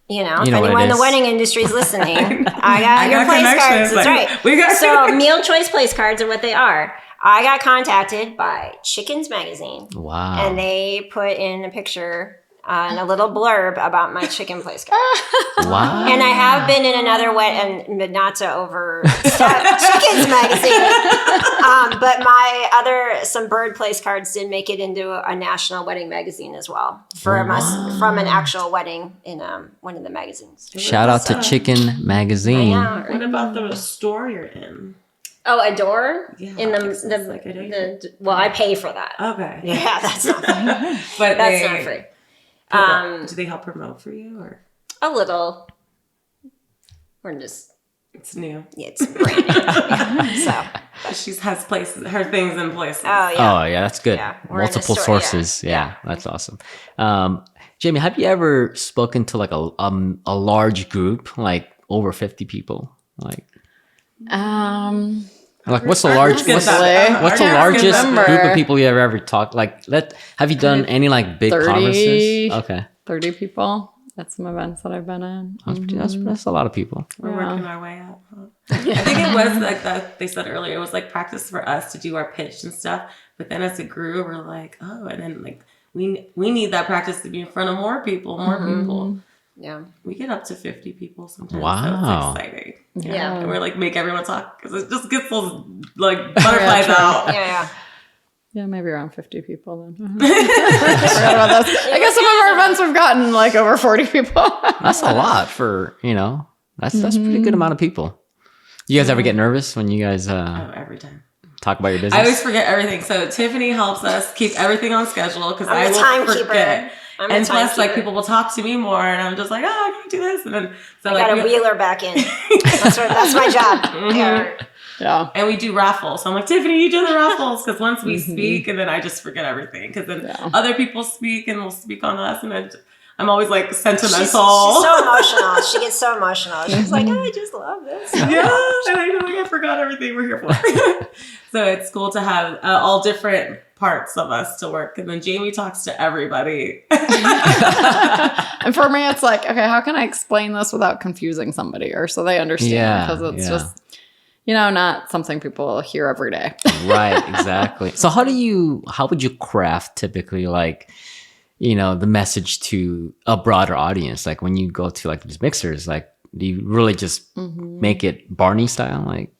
If anyone in the wedding industry is listening, I got your place cards. That's right. So meal choice place cards are what they are. I got contacted by Chickens Magazine. Wow. And they put in a picture and a little blurb about my chicken place card. Wow. And I have been in another but not to overstep Chickens Magazine. But some bird place cards did make it into a national wedding magazine as well from an actual wedding in one of the magazines. Shout out to Chicken Magazine. What about the store you're in? Oh, a door Yeah, in access, like a door. well, I pay for that. Okay. Yeah, that's not free. But That's not free. do they help promote for you or? A little. We're just It's new. it's brand new. Yeah, so She has her things in place. oh yeah. Oh yeah, that's good. Yeah, we're in a Multiple store, sources. yeah. Yeah, that's awesome. Jamie, have you ever spoken to like a large group, like over 50 people? Like what's the largest remember. group of people you ever talked? Like have you done any like big 30. conferences? Okay. 30 people at some events that I've been in. That's a lot of people. We're working our way up. Huh? I think it was like that they said earlier, it was like practice for us to do our pitch and stuff. But then as it grew, we're like, oh, and then like we need that practice to be in front of more people. Yeah. We get up to 50 people sometimes. Wow. So it's exciting. Yeah. And we're like, make everyone talk because it just gets those like butterflies out. Yeah. Yeah, maybe around 50 people then. I guess some of our events we've gotten like over 40 people. That's a lot for, that's a pretty good amount of people. You guys ever get nervous when you guys Every time. talk about your business? I always forget everything. So Tiffany helps us keep everything on schedule because I I'm a will timekeeper. forget. I'm a And plus, like, timekeeper. people will talk to me more, and I'm just like, oh, I gotta do this. And then, so I like, gotta wheel her back in. That's my job. Yeah. Yeah. and we do raffles. So I'm like, Tiffany, you do the raffles. Because once we speak, and then I just forget everything. Because then other people speak and will speak on us. And then I'm always like sentimental. She's so emotional. She gets so emotional. She's like, oh, I just love this. Yeah. And I know, like, I forgot everything we're here for. So it's cool to have all different parts of us to work. And then Jamie talks to everybody. And for me, it's like, okay, how can I explain this without confusing somebody or so they understand? Yeah, Because it's yeah. just, not something people hear every day. Right, exactly. So how would you craft typically like, the message to a broader audience? Like when you go to like these mixers, like do you really just make it Barney style, like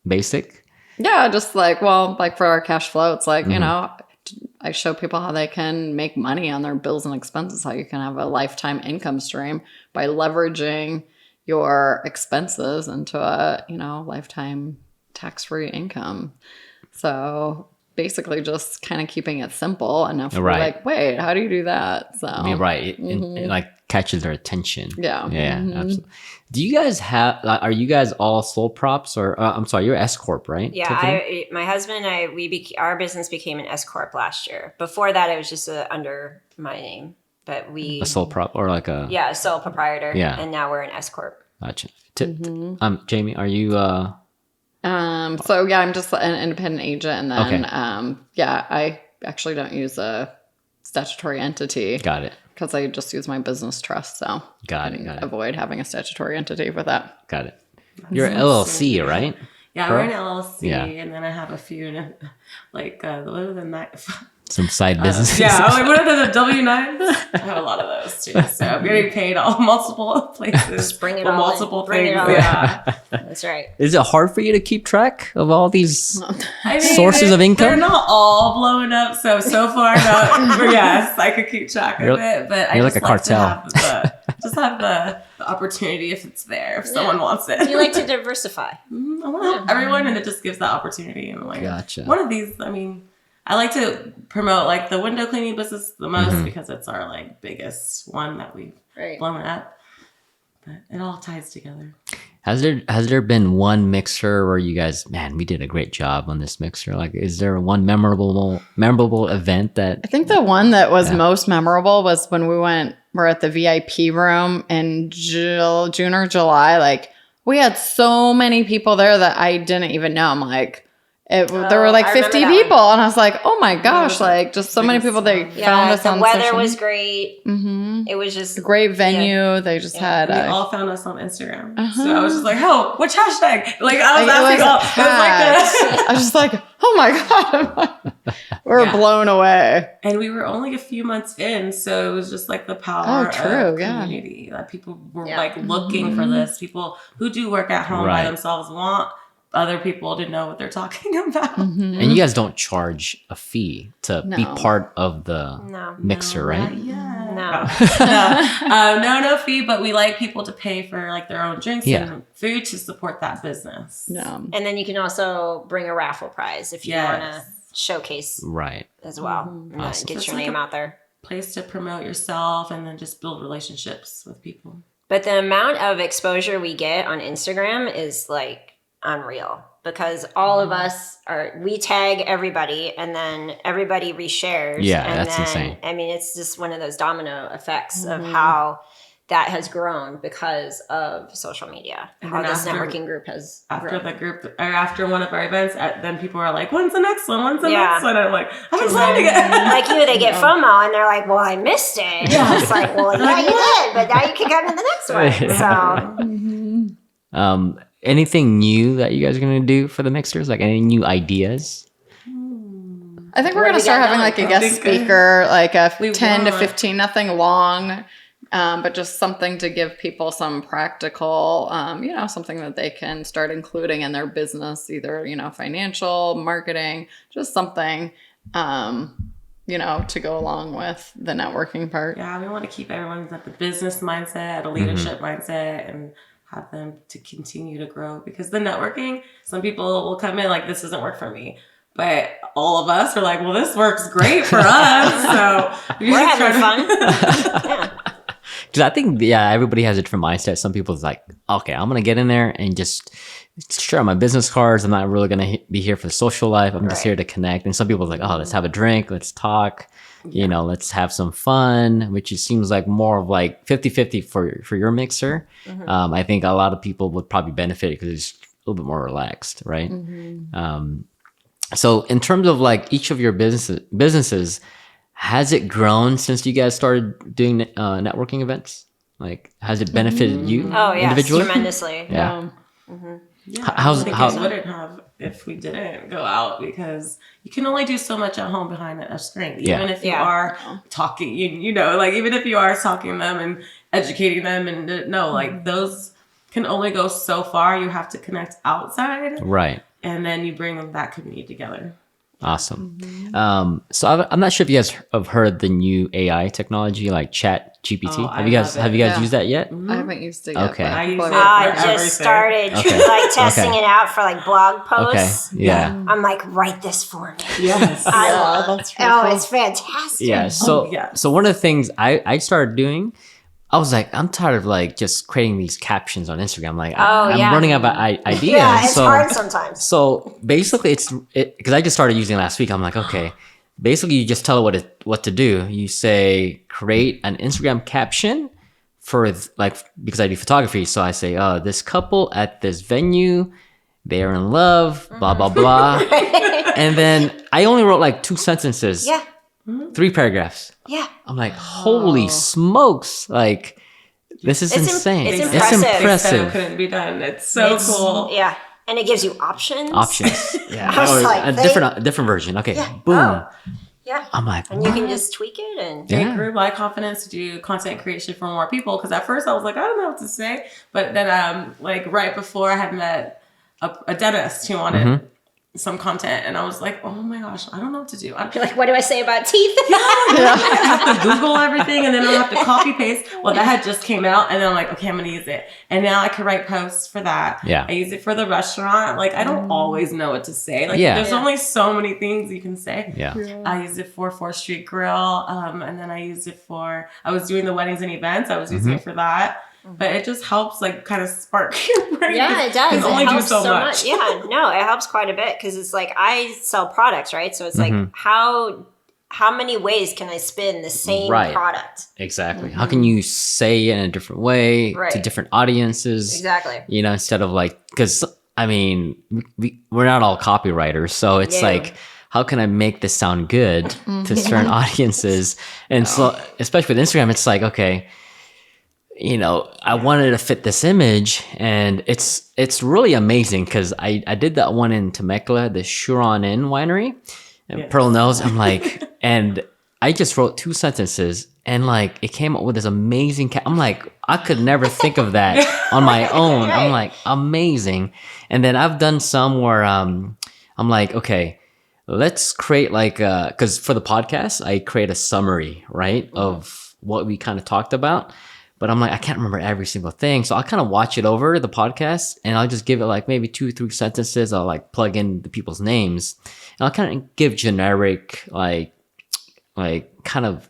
basic? Yeah, just like for our cash flow, it's like, I show people how they can make money on their bills and expenses, how you can have a lifetime income stream by leveraging your expenses into a, lifetime tax-free income. So basically just kind of keeping it simple enough. Right. Like, wait, how do you do that? So Right. It like catches their attention. Yeah. Yeah. Absolutely. Do you guys are you guys all sole props or I'm sorry, you're S Corp, right? Yeah. My husband and I, our business became an S Corp last year. Before that, it was just under my name. But a sole prop or like a sole proprietor. Yeah. And now we're an S Corp. Gotcha. Jamie, are you so yeah, I'm just an independent agent, and then I actually don't use a statutory entity. Got it. Because I just use my business trust, so got it. Avoid having a statutory entity for that. Got it. You're LLC, right? Yeah, Pro? we're an LLC, Yeah. and then I have a few, like, what are the Some side businesses. like what are the W-9s? I have a lot of those too. So I'm getting paid all multiple places. Just bring it for all multiple in. Bring it things. all in. Yeah. That's right. Is it hard for you to keep track of all these I mean, sources of income? They're not all blowing up, so far, no. But yes, I could keep track of it. But I you're just like a cartel. To have the opportunity if it's there, if someone wants it. You like to diversify. I want to help everyone, and it just gives that opportunity. And like, Gotcha. one of these, I mean, I like to promote like the window cleaning business the most because it's our like biggest one that we've blown up. But it all ties together. Has there been one mixer where you guys, man, we did a great job on this mixer? Like, is there one memorable event that? I think the one that was most memorable was when we're at the VIP room in June or July. Like, we had so many people there that I didn't even know. I'm like, there were like 50 people, and I was like, oh my gosh, like just so many people. They found us on the weather social was great. It was just a great venue. They just had. They all found us on Instagram, so I was just like, "Oh, which hashtag?" Like I was asking I was just like, "Oh my god, we were blown away." And we were only a few months in, so it was just like the power of community. That people were like looking for this. People who do work at home by themselves want other people to know what they're talking about. And you guys don't charge a fee to be part of the mixer, right? Yeah. No fee, but we like people to pay for like their own drinks and food to support that business. Yeah. And then you can also bring a raffle prize if you want to showcase as well. Awesome. Get your name out there. Place to promote yourself and then just build relationships with people. But the amount of exposure we get on Instagram is like unreal, because all of us we tag everybody and then everybody reshares. Yeah, and that's then, insane. I mean, it's just one of those domino effects of how that has grown because of social media. How this networking group has grown. The group or after one of our events, then people are like, "When's the next one? When's the next one?" And I'm like, "I'm planning it." Like you, they get FOMO and they're like, "Well, I missed it." Yeah. It's like, "Well, yeah, you did, but now you can come to the next one." So, anything new that you guys are gonna do for the mixers? Like any new ideas? I think we're going to start having like a guest speaker, like a 10 to 15, nothing long, but just something to give people some practical, something that they can start including in their business, either, financial, marketing, just something, to go along with the networking part. Yeah, we want to keep everyone at the business mindset, a leadership mindset, and have them to continue to grow, because the networking, some people will come in like, this doesn't work for me. But all of us are like, well, this works great for us. So we're having fun. Yeah. Because I think, everybody has a different mindset. Some people's like, okay, I'm going to get in there and just share my business cards. I'm not really going to be here for the social life. I'm just here to connect. And some people's like, oh, let's have a drink. Let's talk. Let's have some fun, which seems like more of like 50-50 for your mixer. I think a lot of people would probably benefit because it's a little bit more relaxed, right? So in terms of like each of your businesses, has it grown since you guys started doing networking events? Like, has it benefited you individually? Tremendously. Yeah. How wouldn't have if we didn't go out, because you can only do so much at home behind a screen. Even if you are talking, even if you are talking to them and educating them, and like those can only go so far. You have to connect outside. Right. And then you bring that community together. Awesome. So I'm not sure if you guys have heard the new AI technology, like Chat GPT. Have you guys used that yet? I haven't used it yet. Okay. I just started testing it out for like blog posts. Okay. Yeah. I'm like, write this for me. Yes. That's really cool. It's fantastic. Yeah. So one of the things I started doing, I was like, I'm tired of like just creating these captions on Instagram. Like, I'm running out of ideas. Yeah, it's hard sometimes. So basically, because I just started using it last week. I'm like, okay, basically, you just tell it what to do. You say, create an Instagram caption for because I do photography. So I say, this couple at this venue, they are in love, blah, blah, blah. And then I only wrote like 2 sentences. Yeah. 3 paragraphs. Yeah. I'm like, holy smokes. Like, this is insane. It's impressive. It couldn't be done. It's so cool. Yeah. And it gives you options. Yeah. I was like, a different version. Okay. Boom. Oh. Yeah. I'm like, and you can just tweak it and it grew my confidence to do content creation for more people. Because at first I was like, I don't know what to say. But then right before I had met a dentist who wanted some content, and I was like, oh my gosh, I don't know what to do. You're like, what do I say about teeth? I have to Google everything, and then I'll have to copy paste. Well, that had just came out, and then I'm like, okay, I'm gonna use it. And now I can write posts for that. Yeah. I use it for the restaurant. Like, I don't always know what to say. Like, there's only so many things you can say. Yeah. I use it for 4th Street Grill, and then I used it I was doing the weddings and events. I was using it for that. But it just helps, like, kind of spark your brain. Yeah, it does. It only helps do so much. Yeah, no, it helps quite a bit, because it's like I sell products, right? So it's like, how many ways can I spin the same product? Exactly. How can you say it in a different way to different audiences? Exactly. Instead of like, because I mean, we're not all copywriters, so it's like, how can I make this sound good to certain audiences? And so, especially with Instagram, it's like, okay, I wanted to fit this image, and it's really amazing, because I did that one in Temecula, the Huron Inn winery, and Pearl knows. I'm like, and I just wrote 2 sentences, and like it came up with this amazing. I'm like, I could never think of that on my own. I'm like, amazing. And then I've done some where I'm like, okay, let's create like because for the podcast I create a summary, right, of what we kind of talked about. But I'm like, I can't remember every single thing. So I'll kind of watch it over the podcast and I'll just give it like maybe 2-3 sentences. I'll like plug in the people's names and I'll kind of give generic, like kind of,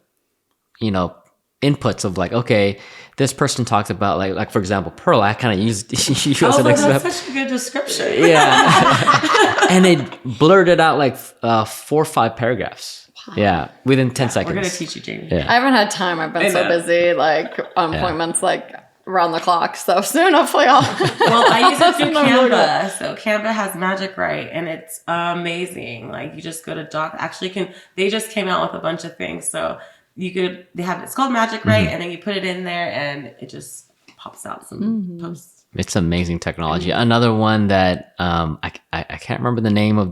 inputs of like, okay, this person talks about like for example, Pearl, I kind of used you as an example. That's such a good description. Yeah. And it blurted out like 4 or 5 paragraphs. Wow. Yeah, within 10 seconds. We're going to teach you, Jamie. Yeah. I haven't had time. I've been so busy, like on appointments, like around the clock. So soon, hopefully, I'll. Well, I use it through Canva. So Canva has Magic Write, and it's amazing. Like you just go to doc. Actually, they just came out with a bunch of things. So it's called Magic Write, and then you put it in there, and it just pops out some posts. It's amazing technology. Another one that I can't remember the name of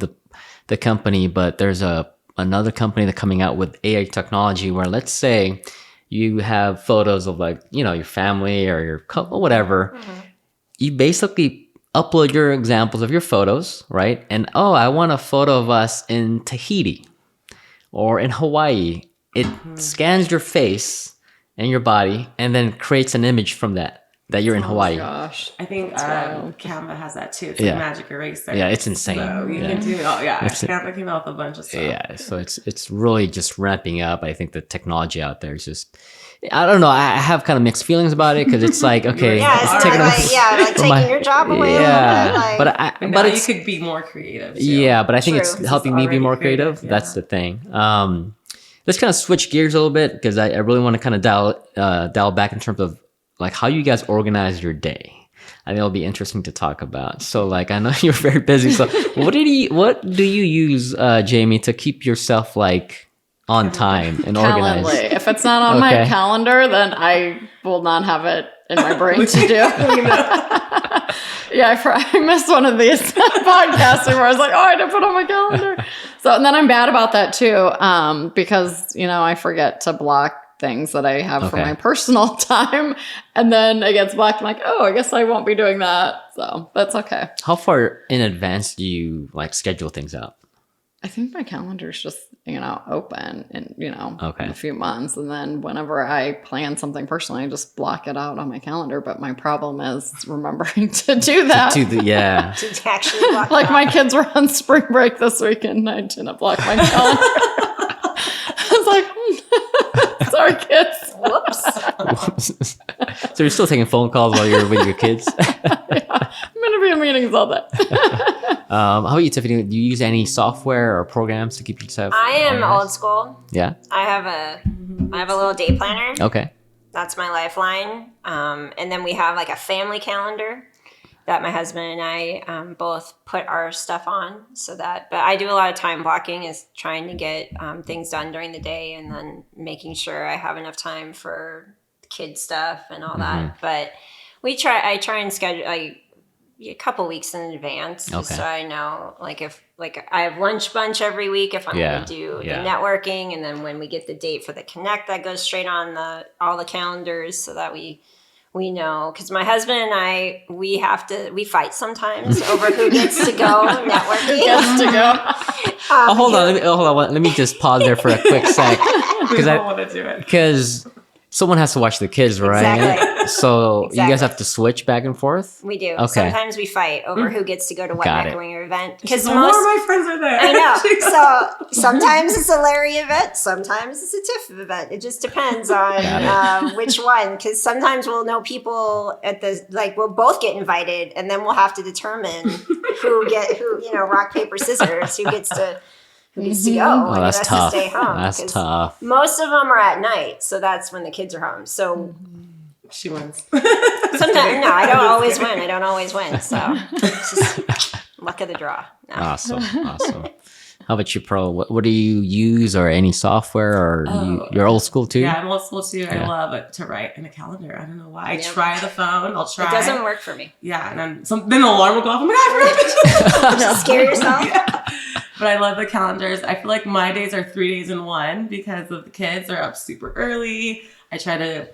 the company, but there's another company that's coming out with AI technology where, let's say you have photos of like, your family or your couple, whatever. Mm-hmm. You basically upload your examples of your photos, right? And, I want a photo of us in Tahiti or in Hawaii. It scans your face and your body and then creates an image from that you're in Hawaii. Gosh. I think Canva has that too. It's like Magic Eraser. Yeah, it's insane. So you can do Canva came out with a bunch of stuff. Yeah, so it's really just ramping up. I think the technology out there is just, I don't know. I have kind of mixed feelings about it because it's like, okay, it's taking your job away. Yeah, but you could be more creative too. Yeah, but I think it's helping me be more creative. Yeah. That's the thing. Let's kind of switch gears a little bit because I really want to kind of dial back in terms of like how you guys organize your day. I think it'll be interesting to talk about. So like, I know you're very busy. So what do you use, Jamie, to keep yourself like on time and organized? Calendly. If it's not on my calendar, then I will not have it in my brain to do. Yeah, I missed one of these podcasts where I was like, I didn't put it on my calendar. So, and then I'm bad about that too, because, I forget to block things that I have for my personal time. And then it gets blocked. I'm like, I guess I won't be doing that. So that's okay. How far in advance do you like schedule things out? I think my calendar's just, open in, in a few months. And then whenever I plan something personally, I just block it out on my calendar. But my problem is remembering to do that. To actually block like my kids were on spring break this weekend and I didn't block my calendar. I was like, sorry, kids. Whoops. So you're still taking phone calls while you're with your kids? I'm going to be in meetings all day. How about you, Tiffany? Do you use any software or programs to keep yourself? I am old school. Yeah. I have a little day planner. Okay. That's my lifeline. And then we have like a family calendar that my husband and I both put our stuff on but I do a lot of time blocking, is trying to get things done during the day and then making sure I have enough time for kid stuff and all that. But I try and schedule a couple weeks in advance, just so I know, if I have lunch bunch every week if I'm going to do the networking, and then when we get the date for the Connect, that goes straight on all the calendars so that we know, because my husband and I, we fight sometimes over who gets to go networking. Who gets to go? Hold on. Let me just pause there for a quick sec. We don't want to do it. Because someone has to watch the kids, right? Exactly. So you guys have to switch back and forth? We do. Okay. Sometimes we fight over who gets to go to what networking event. Because more of my friends are there. I know. So sometimes it's a Larry event. Sometimes it's a Tiff event. It just depends on which one. Because sometimes we'll know people we'll both get invited, and then we'll have to determine who rock, paper, scissors, who gets to go. Oh, that's tough. To stay home. That's tough. Most of them are at night, so that's when the kids are home. So she wins. Sometimes, no, I don't always win. So it's just luck of the draw. No. Awesome. How about you, Pearl? What do you use, or any software, or you're old school too? Yeah, I'm old school too. Yeah. I love it to write in a calendar. I don't know why. I try the phone. I'll try. It doesn't work for me. Yeah, and then the alarm will go off. Oh my God, scare yourself. Yeah. But I love the calendars. I feel like my days are 3 days in one because of the kids are up super early. I try to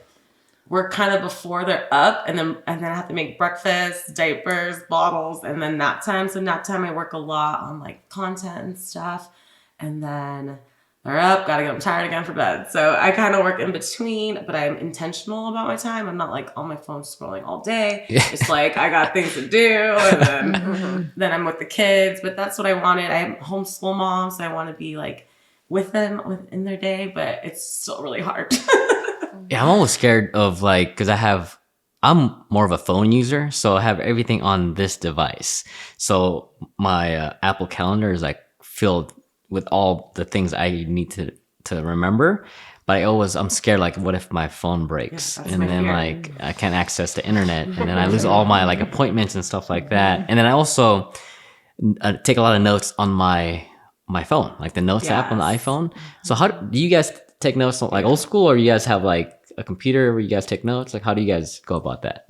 work kind of before they're up, and then I have to make breakfast, diapers, bottles, and then nap time. So nap time I work a lot on content and stuff. And then they're up, gotta get them tired again for bed. So I kind of work in between, but I'm intentional about my time. I'm not like on my phone scrolling all day. Yeah. It's like I got things to do, and then I'm with the kids. But that's what I wanted. I'm homeschool mom, so I want to be like with them in their day, but it's still really hard. Yeah, I'm almost scared of like, because I'm more of a phone user, so I have everything on this device. So my Apple Calendar is like filled with all the things I need to remember. But I'm scared, like, what if my phone breaks? Yeah, and then fear. like I can't access the internet, and then I lose all my like appointments and stuff like that. And then I also take a lot of notes on my phone, like the notes app on the iPhone. So how do you guys take notes like old school, or you guys have like a computer where you guys take notes? Like, how do you guys go about that?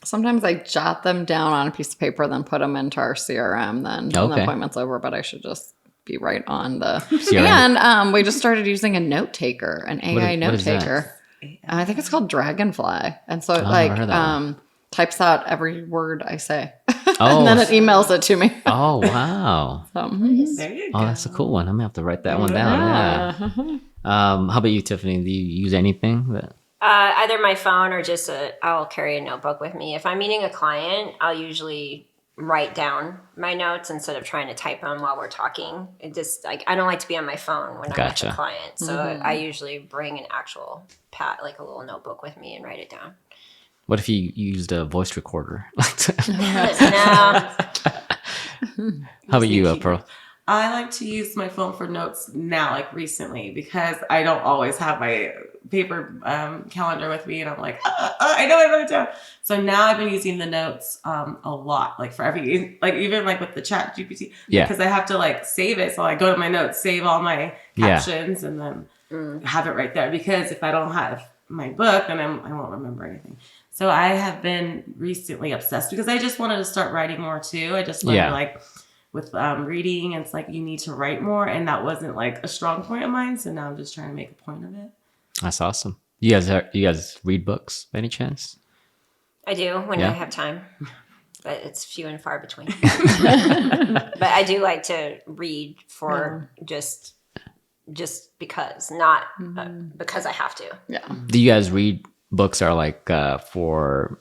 Sometimes I jot them down on a piece of paper, then put them into our CRM. Then when the appointment's over, but I should just be right on the CRM. And we just started using a note taker, an AI note taker. I think it's called Dragonfly, and so it types out every word I say, and then it emails it to me. Oh wow! So, There you go. Oh, that's a cool one. I'm gonna have to write that one down. Yeah. How about you, Tiffany? Do you use anything that? Either my phone or just I'll carry a notebook with me. If I'm meeting a client, I'll usually write down my notes instead of trying to type them while we're talking. It just like I don't like to be on my phone when I'm with the client, so I usually bring an actual pad, like a little notebook with me, and write it down. What if you used a voice recorder? No. How about you, Pearl? I like to use my phone for notes now, like recently, because I don't always have my paper calendar with me, and I'm like, I know I wrote it down. So now I've been using the notes a lot, like for even like with the Chat GPT, because I have to like save it. So I go to my notes, save all my captions, and then have it right there. Because if I don't have my book, then I won't remember anything. So I have been recently obsessed because I just wanted to start writing more too. I just learned like with reading, it's like you need to write more, and that wasn't like a strong point of mine. So now I'm just trying to make a point of it. That's awesome. You guys read books by any chance? I do when I have time, but it's few and far between. But I do like to read for just because, not because I have to. Yeah. Do you guys read books are like for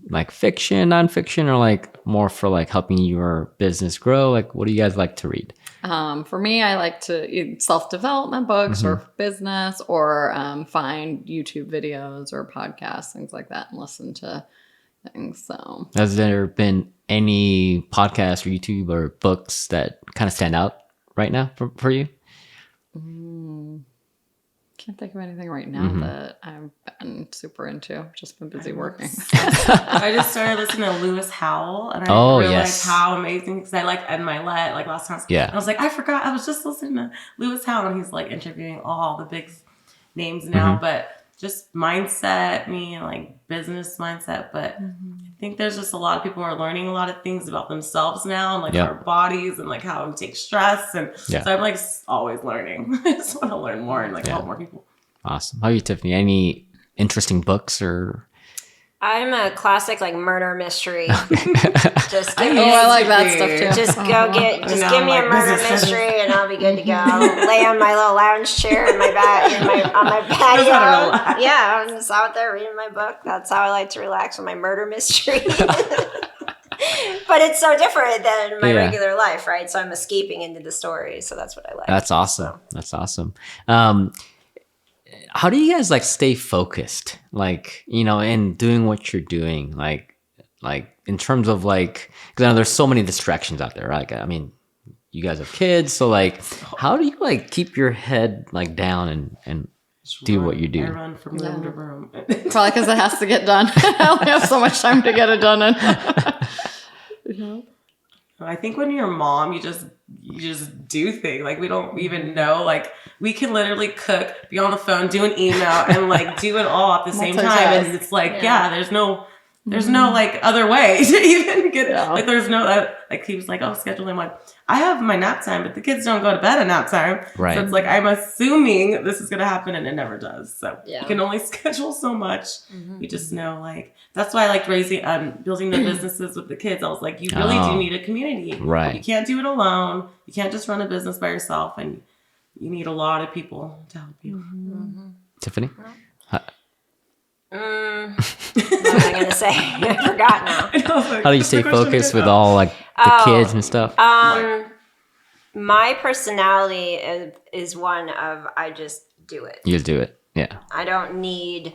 like fiction, nonfiction, or like more for like helping your business grow? Like, what do you guys like to read? For me, I like to self-development books or business, or find YouTube videos or podcasts, things like that, and listen to things. So, has there been any podcasts or YouTube or books that kind of stand out right now for you? Can't think of anything right now that I've been super into. I've just been busy working. I just started listening to Lewis Howell, and I realized how amazing, because I like Ed Milet, like last time. Yeah. And I was like, I forgot, I was just listening to Lewis Howell, and he's like interviewing all the big names now, but just mindset, and like business mindset. But I think there's just a lot of people who are learning a lot of things about themselves now, and like our bodies, and like how we take stress. And so I'm like always learning. I just want to learn more and like help more people. Awesome. How are you, Tiffany? Any interesting books or? I'm a classic like murder mystery. Just I like that stuff too. Just give me a murder mystery and I'll be good to go. I'll lay on my little lounge chair in my on my patio. Yeah, I'm just out there reading my book. That's how I like to relax with my murder mystery. But it's so different than my regular life, right? So I'm escaping into the story. So that's what I like. That's awesome. That's awesome. How do you guys like stay focused, like, in doing what you're doing, like in terms of like, because I know there's so many distractions out there, right? I mean, you guys have kids, so like, how do you like keep your head like down and do what you do? I run from room to room. Probably because it has to get done. I only have so much time to get it done in. I think when you're a mom, you just do things. Like, we don't even know. Like, we can literally cook, be on the phone, do an email, and like do it all at the same time. And it's like, there's no like other way to even get like, there's no like, he was like, oh, scheduling. Like, I have my nap time, but the kids don't go to bed at nap time. Right. So it's like, I'm assuming this is going to happen, and it never does. So you can only schedule so much. We just know, like, that's why I like building the businesses with the kids. I was like, you really do need a community. Right. You can't do it alone. You can't just run a business by yourself. And you need a lot of people to help you. Tiffany? What was I gonna say? I forgot now. How do you stay focused with all like the kids and stuff? My personality is one of I just do it. You do it. Yeah. I don't need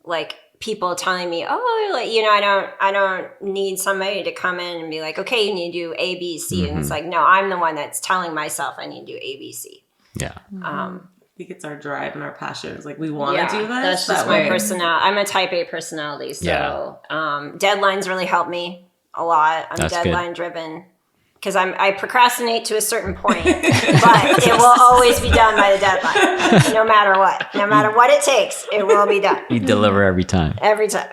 like people telling me, oh, like, I don't need somebody to come in and be like, okay, you need to do A, B, C. And it's like, no, I'm the one that's telling myself I need to do A, B, C. Yeah. I think it's our drive and our passion. It's like we want to do this. That's just my personality. I'm a type A personality, so deadlines really help me a lot. I'm deadline driven because I procrastinate to a certain point, but it will always be done by the deadline, no matter what. No matter what it takes, it will be done. You deliver every time. Every time.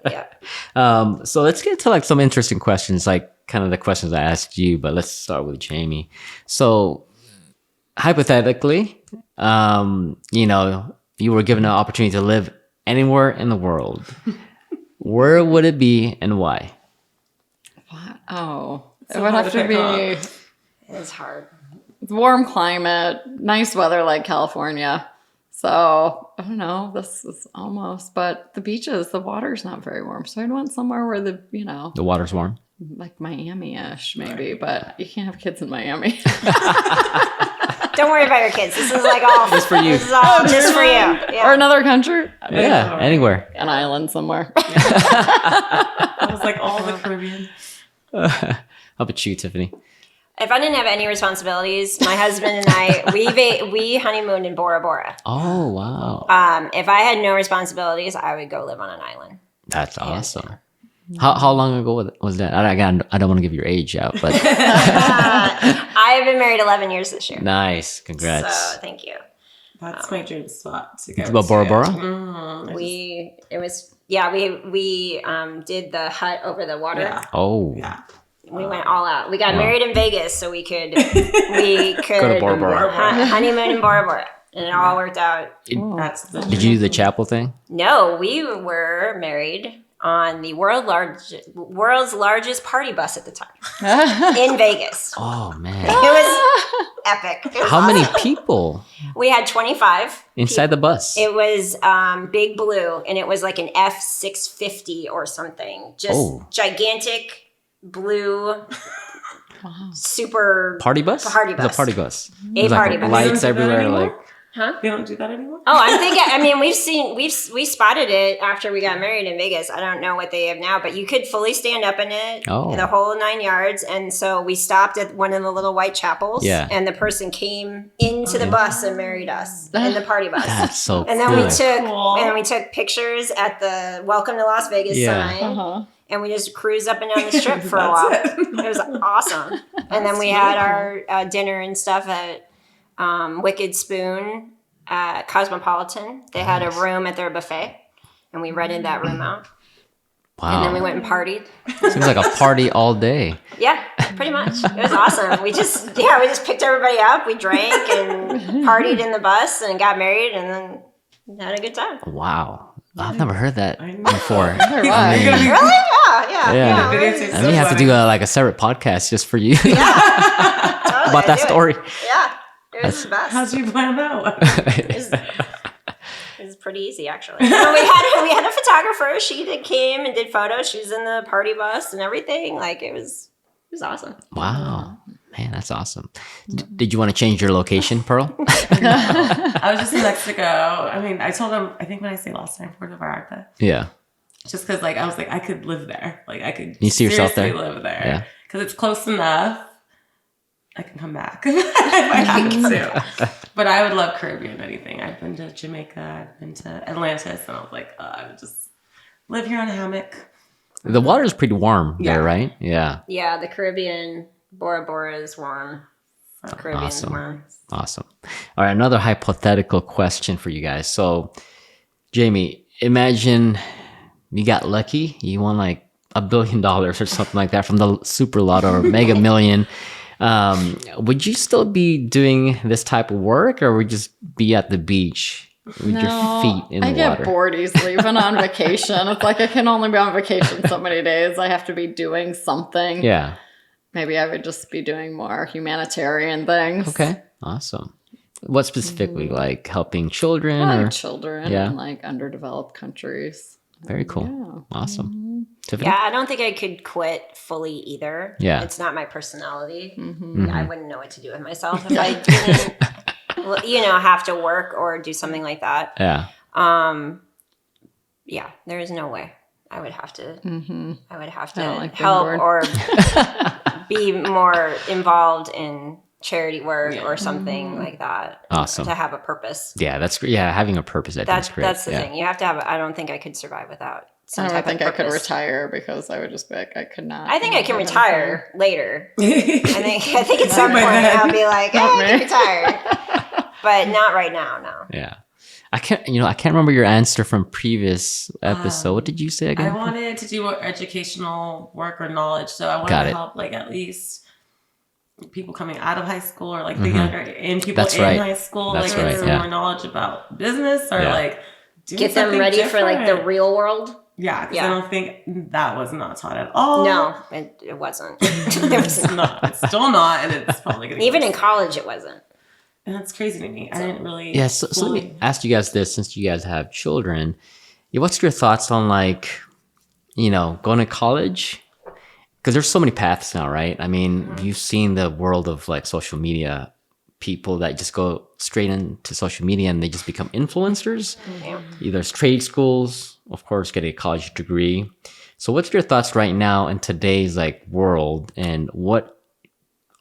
Yeah. So let's get to like some interesting questions, like kind of the questions I asked you, but let's start with Jamie. So hypothetically, you were given an opportunity to live anywhere in the world. Where would it be and why? Oh, it would have to be It's hard. warm climate, nice weather like California. So I don't know. This is almost, but the beaches, the water's not very warm. So I'd want somewhere where the water's warm. like Miami-ish maybe, but you can't have kids in Miami. Don't worry about your kids. This is like all Just for you. This is all just for you. Yeah. Or another country. Yeah, anywhere. An island somewhere. I was like all the Caribbean. How about you, Tiffany? If I didn't have any responsibilities, my husband and I, we honeymooned in Bora Bora. Oh, wow. If I had no responsibilities, I would go live on an island. That's awesome. How long ago was that? I don't want to give your age out, but I've been married 11 years this year. nice. Congrats. So thank you. That's my dream spot to go It's about Bora to. Bora? We did the hut over the water. Yeah. Oh. Yeah. We went all out. We got married in Vegas, so we could Go to Bora Bora. honeymoon in Bora Bora, and it all worked out. That's the Did you do the chapel thing? No, we were married on the world's largest party bus at the time in Vegas. Oh, man. It was epic. It was How many awesome. people We had 25 inside the bus? It was Big Blue, and it was like an F650 or something. Just gigantic blue, super Party bus? Party It was bus. a party bus. A It was party like bus. lights You don't do that everywhere. anymore? Like, They don't do that anymore? Oh, I'm thinking. I mean, we spotted it after we got married in Vegas. I don't know what they have now, but you could fully stand up in it, the whole 9 yards. And so we stopped at one of the little white chapels, and the person came into the bus and married us in the party bus. that's so And then cool. we took pictures at the Welcome to Las Vegas sign. And we just cruised up and down the strip for a while. It was awesome. And then we had our dinner and stuff at Wicked Spoon at Cosmopolitan. They had a room at their buffet, and we rented that room out. Wow. And then we went and partied. Seems like a party all day. Yeah, pretty much. It was awesome. We just picked everybody up. We drank and partied in the bus and got married and then had a good time. Wow. I've never heard that before. Really? Yeah. I mean, you have to do a separate podcast just for you Totally, about that do it. story. Yeah. It was the best. How'd you plan that? It was pretty easy, actually. We had a photographer. She came and did photos. She was in the party bus and everything. Like, it was awesome. Wow. Man, that's awesome. Did you want to change your location, Pearl? I was just in Mexico. I mean, I told him, I think when I say last time, Puerto Vallarta. Yeah. Just because, I was like, I could live there. I could You see yourself there? live there. Yeah. Because it's close enough. I can come back if I have to. But I would love Caribbean anything. I've been to Jamaica. I've been to Atlantis. And I was like, I would just live here on a hammock. The water is pretty warm there, right? Yeah. Yeah, the Caribbean, Bora Bora is warm. The Caribbean is warm. Awesome. All right, another hypothetical question for you guys. So, Jamie, imagine you got lucky. You won like $1 billion or something like that from the Super Lotto or Mega Million. Would you still be doing this type of work, or would you just be at the beach with your feet in the water? I get bored easily even on vacation. It's like I can only be on vacation so many days. I have to be doing something. Yeah. Maybe I would just be doing more humanitarian things. Okay. Awesome. What specifically? Like helping children Like or children Yeah. in like underdeveloped countries. very cool. Awesome. Tiffany? Yeah, I don't think I could quit fully either. Yeah. It's not my personality. Mm-hmm. I wouldn't know what to do with myself if I didn't, have to work or do something like that. Yeah. Yeah, there is no way. I would have to. I would have to don't like being help bored. or be more involved in charity work or something like that. Awesome. To have a purpose. Yeah, that's great. Yeah, having a purpose, I think is great. That's the Yeah. thing. You have to have. I don't think I could survive without some I type don't think of I could purpose. retire because I would just be like, I could not. I think I can have retire later. I I think at some point I'll be like, I can me. retire, but not right now. No. Yeah. I can't remember your answer from previous episode. What did you say I again? wanted to do more educational work or knowledge, so I wanted Got to it. help like at least people coming out of high school or like the younger and people That's in right. high school, That's like right, get some yeah. more knowledge about business or Yeah. like doing Get them something ready for like the different. real world. Yeah, because Yeah. I don't think that was not taught at all. No, it wasn't. There was It's not. It's still not, and it's probably gonna. Even get in worse. college, it wasn't. And that's crazy to me. I didn't really. Yeah, so let me ask you guys this, since you guys have children. Yeah, what's your thoughts on like, going to college? Because there's so many paths now, right? I mean, you've seen the world of like social media, people that just go straight into social media and they just become influencers. Either it's trade schools, of course, get a college degree. So what's your thoughts right now in today's like world, and what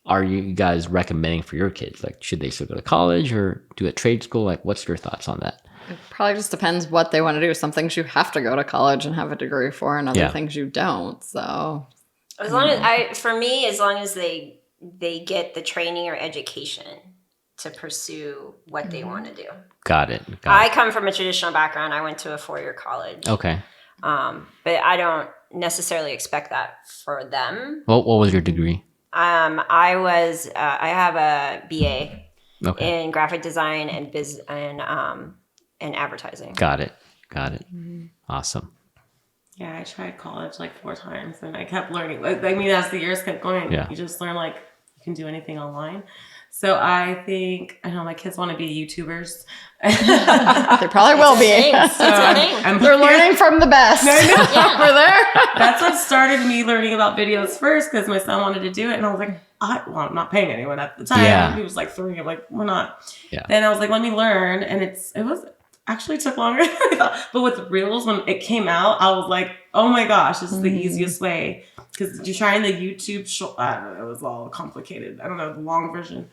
are you guys recommending for your kids? Like, should they still go to college or do a trade school? Like, what's your thoughts on that? It probably just depends what they want to do. Some things you have to go to college and have a degree for, and other Yeah. things you don't. So As long as for me, as long as they get the training or education to pursue what they want to do. Got it. I come from a traditional background. I went to a 4-year college. Okay. But I don't necessarily expect that for them. What was your degree? I have a BA Okay. in graphic design and advertising. Got it. Awesome. Yeah, I tried college like 4 times, and I kept learning. Like, I mean, as the years kept going, Yeah. you just learn like you can do anything online. So I think my kids want to be YouTubers. they probably will be. Thanks. That's a thing. They're learning from the best. Over there. That's what started me learning about videos first, because my son wanted to do it, and I was like, I'm not paying anyone at the time. Yeah. He was like 3. I'm like, we're not. Yeah. Then I was like, let me learn, and it was actually took longer than I thought. But with Reels, when it came out, I was like, oh my gosh, this is the easiest way, because you're trying the YouTube short. I don't know, it was all complicated. I don't know the long version.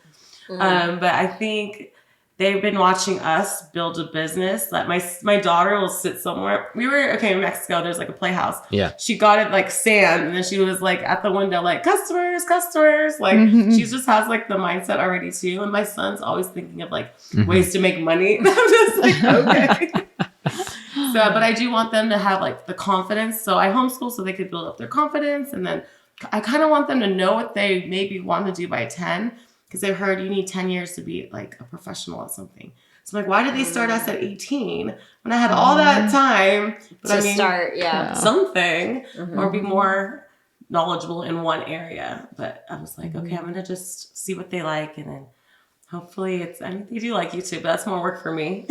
But I think they've been watching us build a business. Like my daughter will sit somewhere. We were in Mexico. There's like a playhouse. Yeah. She got it like sand, and then she was like at the window, like customers. Like she just has like the mindset already too. And my son's always thinking of like ways to make money. And I'm just like, okay. So, but I do want them to have like the confidence. So I homeschool so they could build up their confidence, and then I kind of want them to know what they maybe want to do by 10. Because I've heard you need 10 years to be like a professional at something. So I'm like, why did they start us at 18 when I had all that time? But Start, something or be more knowledgeable in one area. But I was like, okay, I'm going to just see what they like. And then hopefully they do like YouTube, but that's more work for me.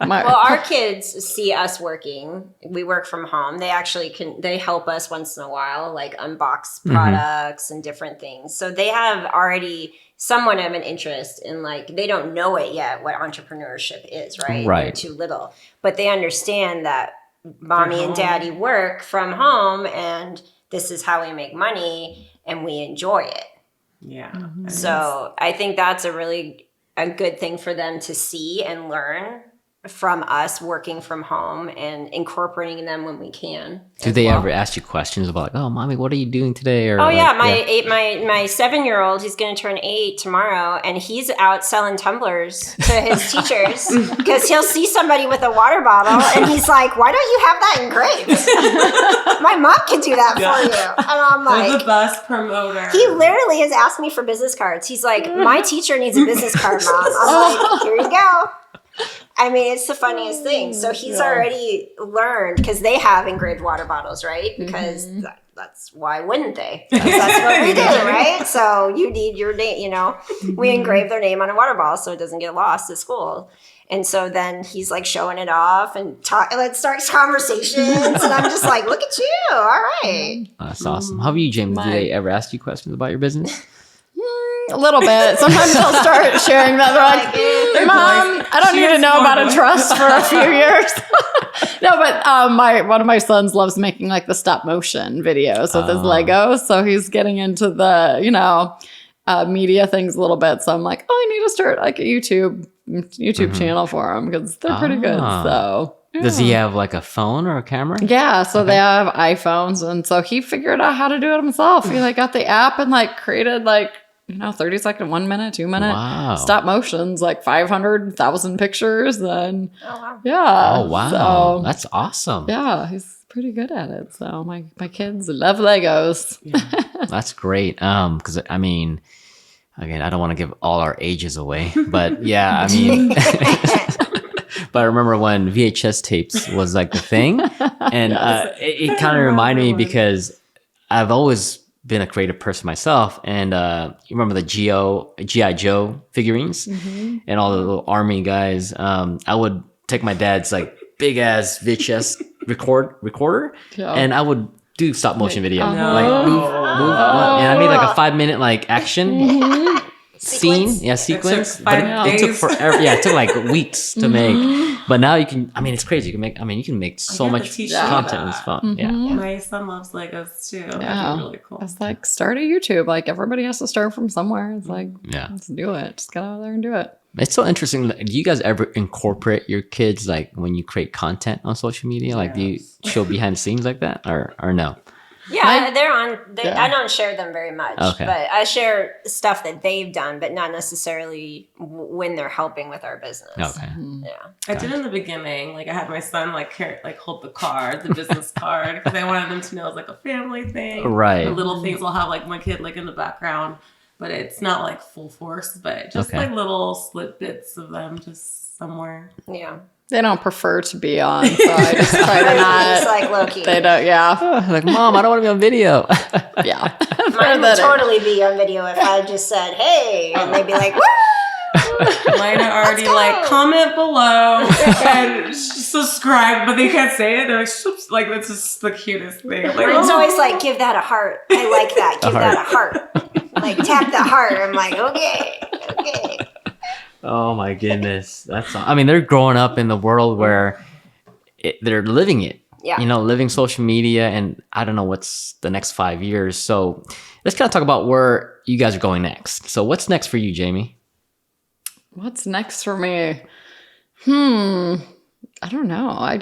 Well, our kids see us working. We work from home. They actually they help us once in a while, like unbox products and different things. So they have already somewhat of an interest in, like, they don't know it yet what entrepreneurship is, right? Right. They're too little. But they understand that mommy and daddy work from home, and this is how we make money, and we enjoy it. Yeah. So I think that's a good thing for them to see and learn from us working from home and incorporating them when we can. Do they ever ask you questions about like, oh, mommy, what are you doing today? Or Oh like, yeah, my 7-year-old, he's going to turn 8 tomorrow, and he's out selling tumblers to his teachers because he'll see somebody with a water bottle, and he's like, "Why don't you have that engraved? My mom can do that for you." And I'm They're like, the best promoter. he literally has asked me for business cards. He's like, "My teacher needs a business card, Mom." I'm like, "Here you go." I mean, it's the funniest thing. So he's already learned, because they have engraved water bottles, right? Because that's why wouldn't they? That's what we do, right? So you need your name, you know, we engrave their name on a water bottle so it doesn't get lost at school. And so then he's like showing it off and let's start conversations. And I'm just like, look at you. All right. That's awesome. How about you, James? Do they ever ask you questions about your business? A little bit. Sometimes they'll start sharing that. They're like, Mom, I don't need to know about a trust for a few years. No, but one of my sons loves making like the stop motion videos with his Legos. So he's getting into the, media things a little bit. So I'm like, I need to start like a YouTube channel for him because they're pretty good. So yeah. Does he have like a phone or a camera? Yeah, so they have iPhones, and so he figured out how to do it himself. He like got the app and like created like 30-second, 1 minute, 2 minute stop motions, like 500,000 pictures. And yeah. Oh, wow. So, that's awesome. Yeah, he's pretty good at it. So my kids love Legos. Yeah. That's great. Because I mean, again, I don't want to give all our ages away, but yeah, I mean, but I remember when VHS tapes was like the thing, and it kind of reminded me because I've always been a creative person myself, and you remember the GI Joe figurines and all the little army guys. I would take my dad's like big ass VHS recorder, and I would do stop motion video, like move, and I made like a 5-minute like action scene, sequence. It took forever. Yeah, it took like weeks to make. But now you can. I mean, it's crazy. You can make so much content. It's fun. Yeah. My son loves Legos too. That'd be really cool. It's like start a YouTube. Like everybody has to start from somewhere. It's like let's do it. Just get out there and do it. It's so interesting. Do you guys ever incorporate your kids like when you create content on social media? Like, do you show behind the scenes like that, or no? Yeah, they're on. I don't share them very much, but I share stuff that they've done, but not necessarily when they're helping with our business. Okay. Yeah, I did in the beginning. Like I had my son like hold the card, the business card, because I wanted them to know it was like a family thing. Right. The little things I'll have like my kid like in the background, but it's not like full force, but just like little slip bits of them just somewhere. Yeah. They don't prefer to be on, so I just try to not. It's like low-key. They don't, like, Mom, I don't want to be on video. Yeah. Mine would totally be on video if I just said, hey, and they'd be like, woo! Mine are already like, comment below and subscribe, but they can't say it. They're like, that's just the cutest thing. Like, it's always like, give that a heart. I like that. Give that a heart. Like, tap the heart. I'm like, okay. Oh my goodness. I mean, they're growing up in the world where they're living it. Yeah. Living social media, and I don't know what's the next 5 years. So let's kind of talk about where you guys are going next. So what's next for you, Jamie? What's next for me? I don't know. I'm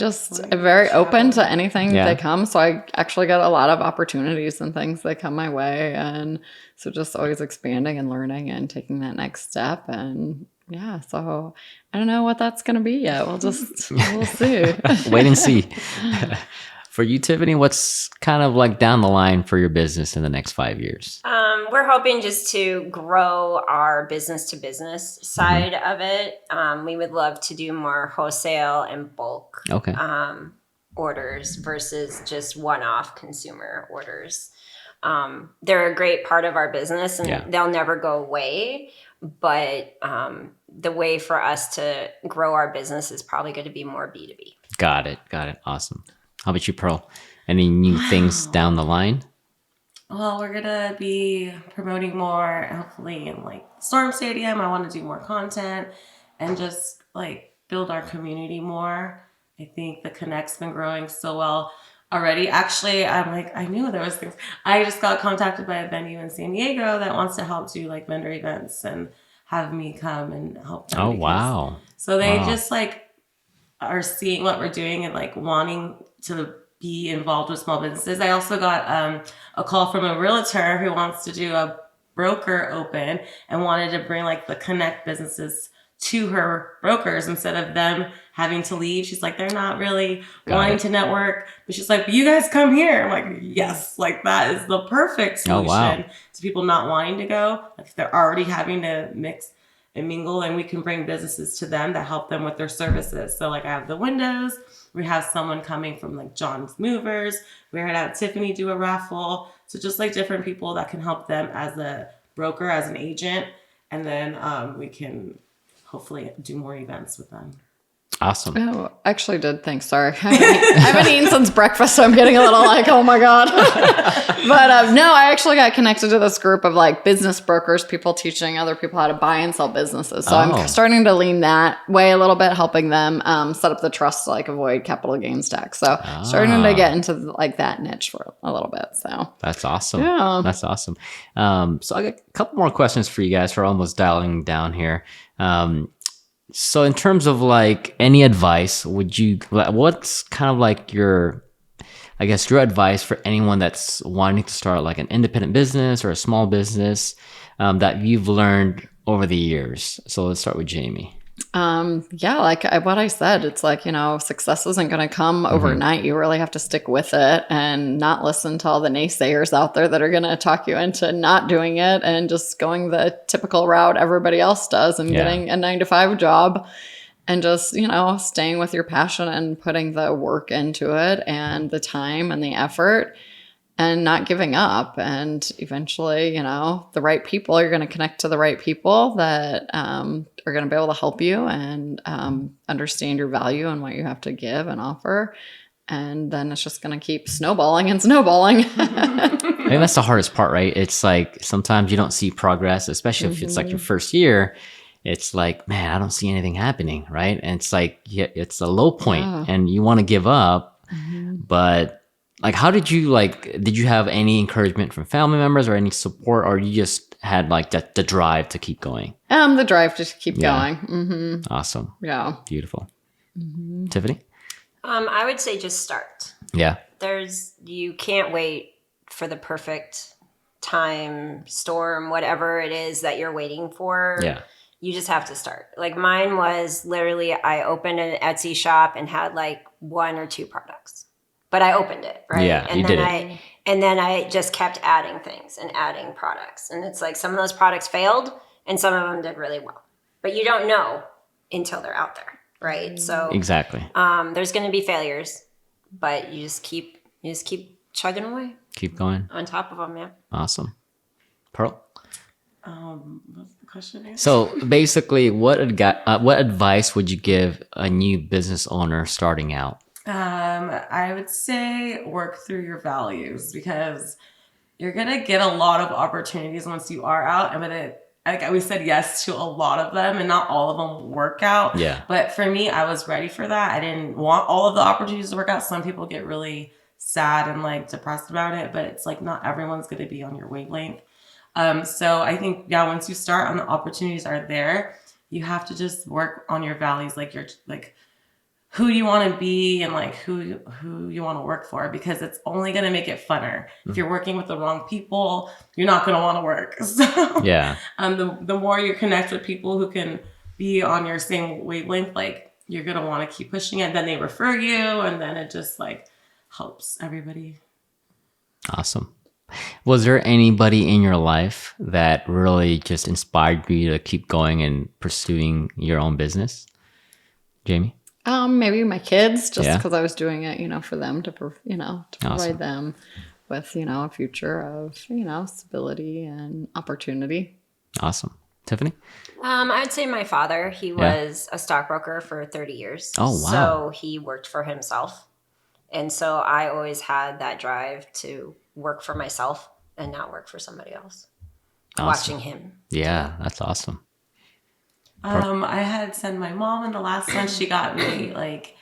very open to anything that comes. So I actually get a lot of opportunities and things that come my way. And so just always expanding and learning and taking that next step. And yeah, so I don't know what that's going to be yet. We'll see. Wait and see. For you, Tiffany, what's kind of like down the line for your business in the next 5 years? We're hoping just to grow our business to business side of it. We would love to do more wholesale and bulk orders versus just one-off consumer orders. They're a great part of our business and they'll never go away. But the way for us to grow our business is probably going to be more B2B. Got it. Awesome. How about you, Pearl? Any new things down the line? Well, we're going to be promoting more, hopefully, in like Storm Stadium. I want to do more content and just like build our community more. I think the Connect's been growing so well already. Actually, I'm like, I knew there was things. I just got contacted by a venue in San Diego that wants to help do like vendor events and have me come and help them. Oh, wow. So they just like are seeing what we're doing and like wanting to be involved with small businesses. I also got a call from a realtor who wants to do a broker open and wanted to bring like the Connect businesses to her brokers instead of them having to leave. She's like, they're not really wanting to network, but she's like, you guys come here. I'm like, yes, like that is the perfect solution to people not wanting to go. Like if they're already having to mix and mingle, and we can bring businesses to them that help them with their services. So like I have the windows, we have someone coming from like John's Movers, we had out Tiffany do a raffle. So just like different people that can help them as a broker, as an agent, and then we can hopefully do more events with them. Awesome. Oh, actually did think, sorry. I haven't eaten since breakfast, so I'm getting a little like, oh my God. But no, I actually got connected to this group of like business brokers, people teaching other people how to buy and sell businesses. So I'm starting to lean that way a little bit, helping them set up the trust to like avoid capital gains tax. So starting to get into like that niche for a little bit. So that's awesome. Yeah. That's awesome. So I got a couple more questions for you guys. We're almost dialing down here. So in terms of like any advice, what's kind of like your advice for anyone that's wanting to start like an independent business or a small business that you've learned over the years? So let's start with Jamie. Yeah, like what I said, it's like, success isn't going to come overnight. You really have to stick with it and not listen to all the naysayers out there that are going to talk you into not doing it and just going the typical route everybody else does and getting a 9-to-5 job and just, staying with your passion and putting the work into it and the time and the effort and not giving up. And eventually, the right people, you're going to connect to the right people that are going to be able to help you and understand your value and what you have to give and offer. And then it's just going to keep snowballing and snowballing. I think that's the hardest part, right? It's like sometimes you don't see progress, especially if it's like your first year. It's like, man, I don't see anything happening, right? And it's like, it's a low point and you want to give up, but like, how did you have any encouragement from family members or any support, or you just had like the drive to keep going? The drive to keep going. Mm-hmm. Awesome. Yeah. Beautiful. Tiffany? I would say just start. Yeah. You can't wait for the perfect time, storm, whatever it is that you're waiting for. Yeah. You just have to start. Like mine was literally, I opened an Etsy shop and had like 1 or 2 products. But I opened it, right? Yeah, and you then did it. And then I just kept adding things and adding products. And it's like some of those products failed and some of them did really well. But you don't know until they're out there, right? So exactly. There's going to be failures, but you just keep chugging away. Keep going. On top of them, yeah. Awesome. Pearl? What's the question again? So basically, what advice would you give a new business owner starting out? I would say work through your values, because you're going to get a lot of opportunities once you are out. Like we said yes to a lot of them, and not all of them will work out. Yeah. But for me, I was ready for that. I didn't want all of the opportunities to work out. Some people get really sad and like depressed about it, but it's like not everyone's going to be on your wavelength. So I think, once you start and the opportunities are there, you have to just work on your values, like who you want to be and like who you want to work for, because it's only going to make it funner. If you're working with the wrong people, you're not going to want to work. So yeah. The more you connect with people who can be on your same wavelength, like you're going to want to keep pushing it. Then they refer you, and then it just like helps everybody. Awesome. Was there anybody in your life that really just inspired you to keep going and pursuing your own business? Jamie? Maybe my kids, just because I was doing it, for them to provide them with, a future of, stability and opportunity. Awesome. Tiffany? I'd say my father, he was a stockbroker for 30 years. Oh, wow. So he worked for himself. And so I always had that drive to work for myself and not work for somebody else. Awesome. Watching him. Yeah, that's awesome. I had sent my mom in the last one. She got me like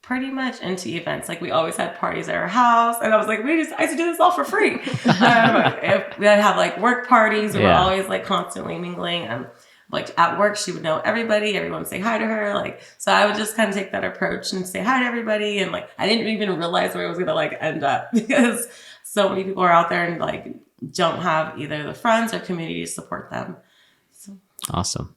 pretty much into events. Like we always had parties at our house, and I was like, I used to do this all for free. If we had have like work parties, we were always like constantly mingling. Like at work, she would know everybody. Everyone would say hi to her. Like, so I would just kind of take that approach and say hi to everybody. And like, I didn't even realize where I was gonna like end up, because so many people are out there and like don't have either the friends or community to support them. So. Awesome.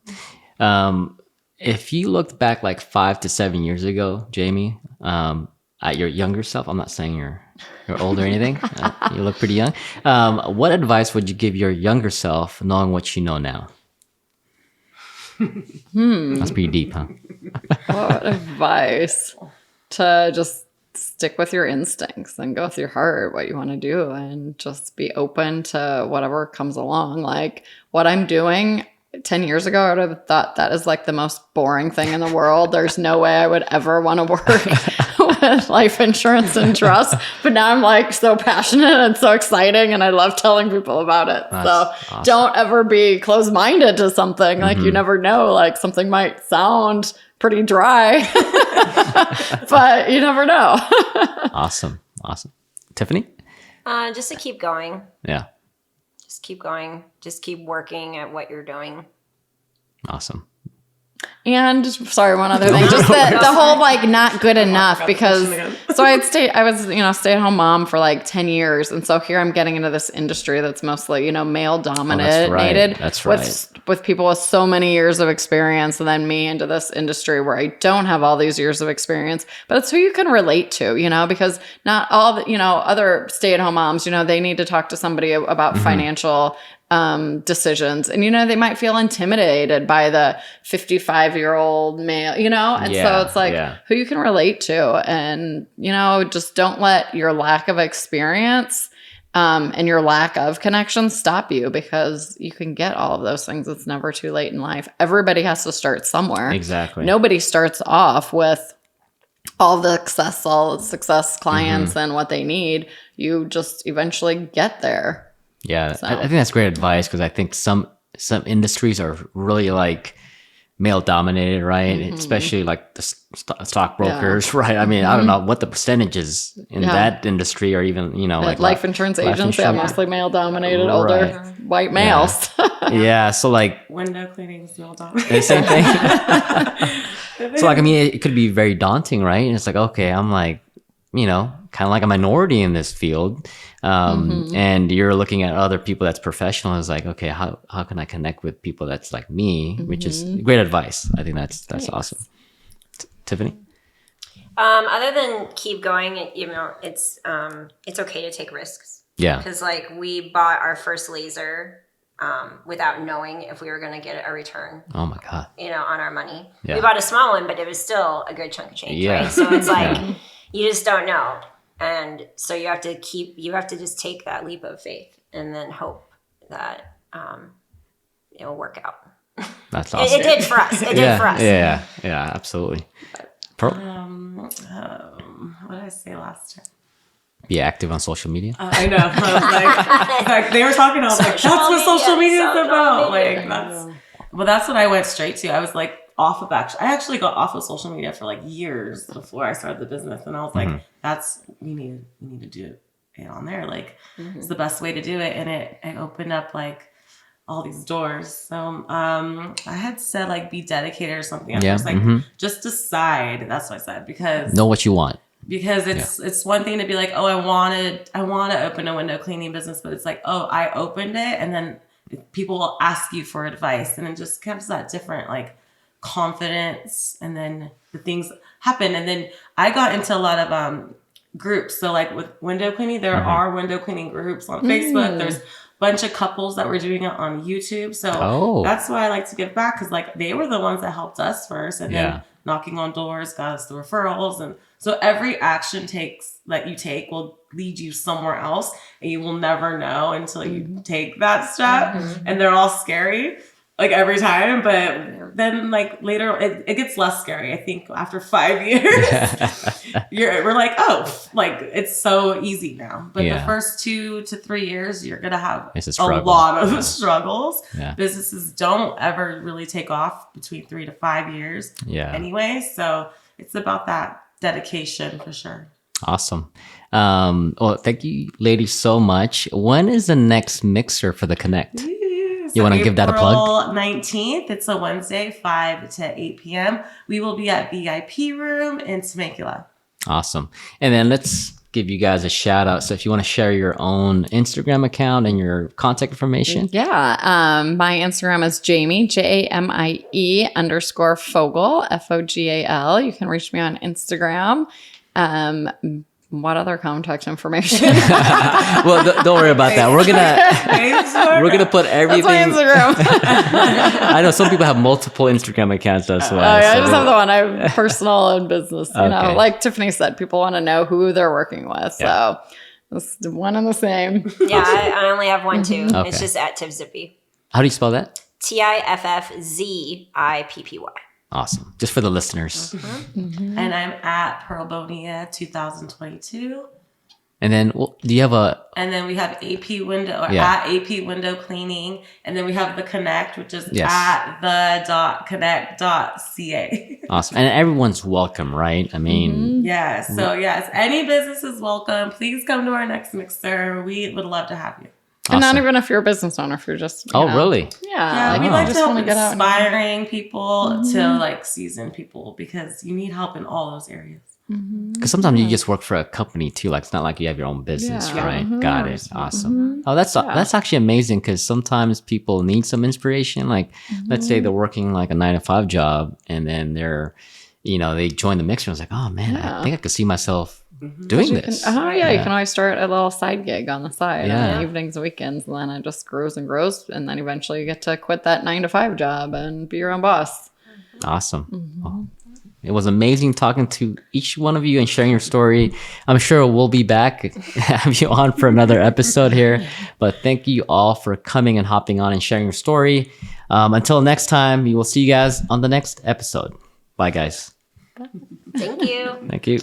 If you looked back like 5 to 7 years ago, Jamie, at your younger self, I'm not saying you're old or anything. You look pretty young. What advice would you give your younger self, knowing what you know now? That's pretty deep, huh? What advice? To just stick with your instincts and go with your heart, what you want to do, and just be open to whatever comes along. Like what I'm doing 10 years ago, I would have thought that is like the most boring thing in the world. There's no way I would ever want to work with life insurance and trust. But now I'm like so passionate and so exciting, and I love telling people about it. That's so awesome. don't ever be closed-minded to something. Like you never know, like something might sound pretty dry, but you never know. Awesome. Tiffany? Just to keep going. Yeah. Just keep going. Just keep working at what you're doing. Awesome. And sorry, one other thing, just the whole like not good enough, because so I was stay-at-home mom for like 10 years, and so here I'm getting into this industry that's mostly male dominated. That's right. With people with so many years of experience, and then me into this industry where I don't have all these years of experience, but it's who you can relate to, because not all the other stay-at-home moms, they need to talk to somebody about financial decisions, and they might feel intimidated by the 55-year-old male, and so it's like who you can relate to, and just don't let your lack of experience and your lack of connection stop you, because you can get all of those things. It's never too late in life. Everybody has to start somewhere. Exactly. Nobody starts off with all the success clients and what they need. You just eventually get there. Yeah, So. I think that's great advice, because I think some industries are really like male dominated, right? Especially like the stockbrokers, right? I mean, I don't know what the percentages in that industry, or even like life insurance agents, mostly male dominated, Right. older white males. Yeah, so like Window cleaning is all done. the same thing. So like, I mean, it could be very daunting, right? And it's like, okay, I'm like, kind of like a minority in this field. And you're looking at other people that's professional. It's like, okay, how can I connect with people that's like me? Which is great advice. I think that's awesome. Tiffany? Other than keep going, it's okay to take risks. Yeah. Because like we bought our first laser without knowing if we were going to get a return. Oh my God. On our money. Yeah. We bought a small one, but it was still a good chunk of change, Yeah. right? So it's like you just don't know. And so you have to just take that leap of faith and then hope that it will work out. That's awesome. It did for us. It did for us. Yeah, absolutely. Pearl? What did I say last time? Be active on social media. I know. I was like, they were talking. I was like, that's what social media is about. Like that's what I went straight to. I was like I actually got off of social media for like years before I started the business, and I was like, we need to do it on there. Like it's the best way to do it, and it opened up like all these doors. So I had said like be dedicated or something. I was like just decide. That's what I said, because know what you want. Because it's one thing to be like, oh, I want to open a window cleaning business, but it's like, oh, I opened it, and then people will ask you for advice, and it just comes that different like confidence, and then the things happen. And then I got into a lot of groups. So like with window cleaning, there are window cleaning groups on Facebook. There's a bunch of couples that were doing it on YouTube. So that's why I like to give back, because like they were the ones that helped us first, and then knocking on doors got us the referrals. And so every action that you take will lead you somewhere else, and you will never know until you take that step. And they're all scary, like every time, but then like later it gets less scary. I think after 5 years, we're like, oh, like it's so easy now. But the first 2 to 3 years, you're gonna have a lot of struggles. Businesses don't ever really take off between 3 to 5 years anyway. So it's about that dedication for sure. Awesome. Well, thank you ladies so much. When is the next mixer for the Connect? You want to give that a plug? April 19th. It's a Wednesday, 5 to 8 p.m. We will be at VIP Room in Temecula. Awesome. And then let's give you guys a shout out. So if you want to share your own Instagram account and your contact information. Yeah. My Instagram is Jamie, JAMIE _Fogal, FOGAL. You can reach me on Instagram. What other contact information? Well, don't worry about that. We're gonna put everything. That's my Instagram. I know some people have multiple Instagram accounts. That's why. I just have the one. I have personal and business. You know, Okay. like Tiffany said, people want to know who they're working with. So it's one and the same. Yeah, I only have one too. Okay. It's just at TiffZippy. How do you spell that? TiffZippy. Awesome. Just for the listeners. And I'm at Pearl Bonilla 2022. And then, do you have a? And then we have AP window or Yeah. at AP window cleaning. And then we have the connect, which is Yes. at the.connect.ca. Awesome. And everyone's welcome, right? I mean, Yes. So yes, any business is welcome. Please come to our next mixer. We would love to have you. And not awesome. even if you're a business owner, if you're just Oh, really? Yeah, Yeah, we like to just help wanna get out and- inspiring people to like seasoned people because you need help in all those areas. Because sometimes you just work for a company too. Like it's not like you have your own business, Yeah. right? Got it. Awesome. Oh, that's actually amazing because sometimes people need some inspiration. Like, let's say they're working like a 9-to-5 job, and then they're, they join the mixer. And it's like, oh man, I think I could see myself doing this. You can always start a little side gig on the side Yeah. on evenings and weekends, and then it just grows and grows, and then eventually you get to quit that 9-to-5 job and be your own boss. Awesome. Well, it was amazing talking to each one of you and sharing your story. I'm sure we'll be back, have you on for another episode here. But thank you all for coming and hopping on and sharing your story. Until next time, we will see you guys on the next episode. Bye, guys. Thank you. Thank you.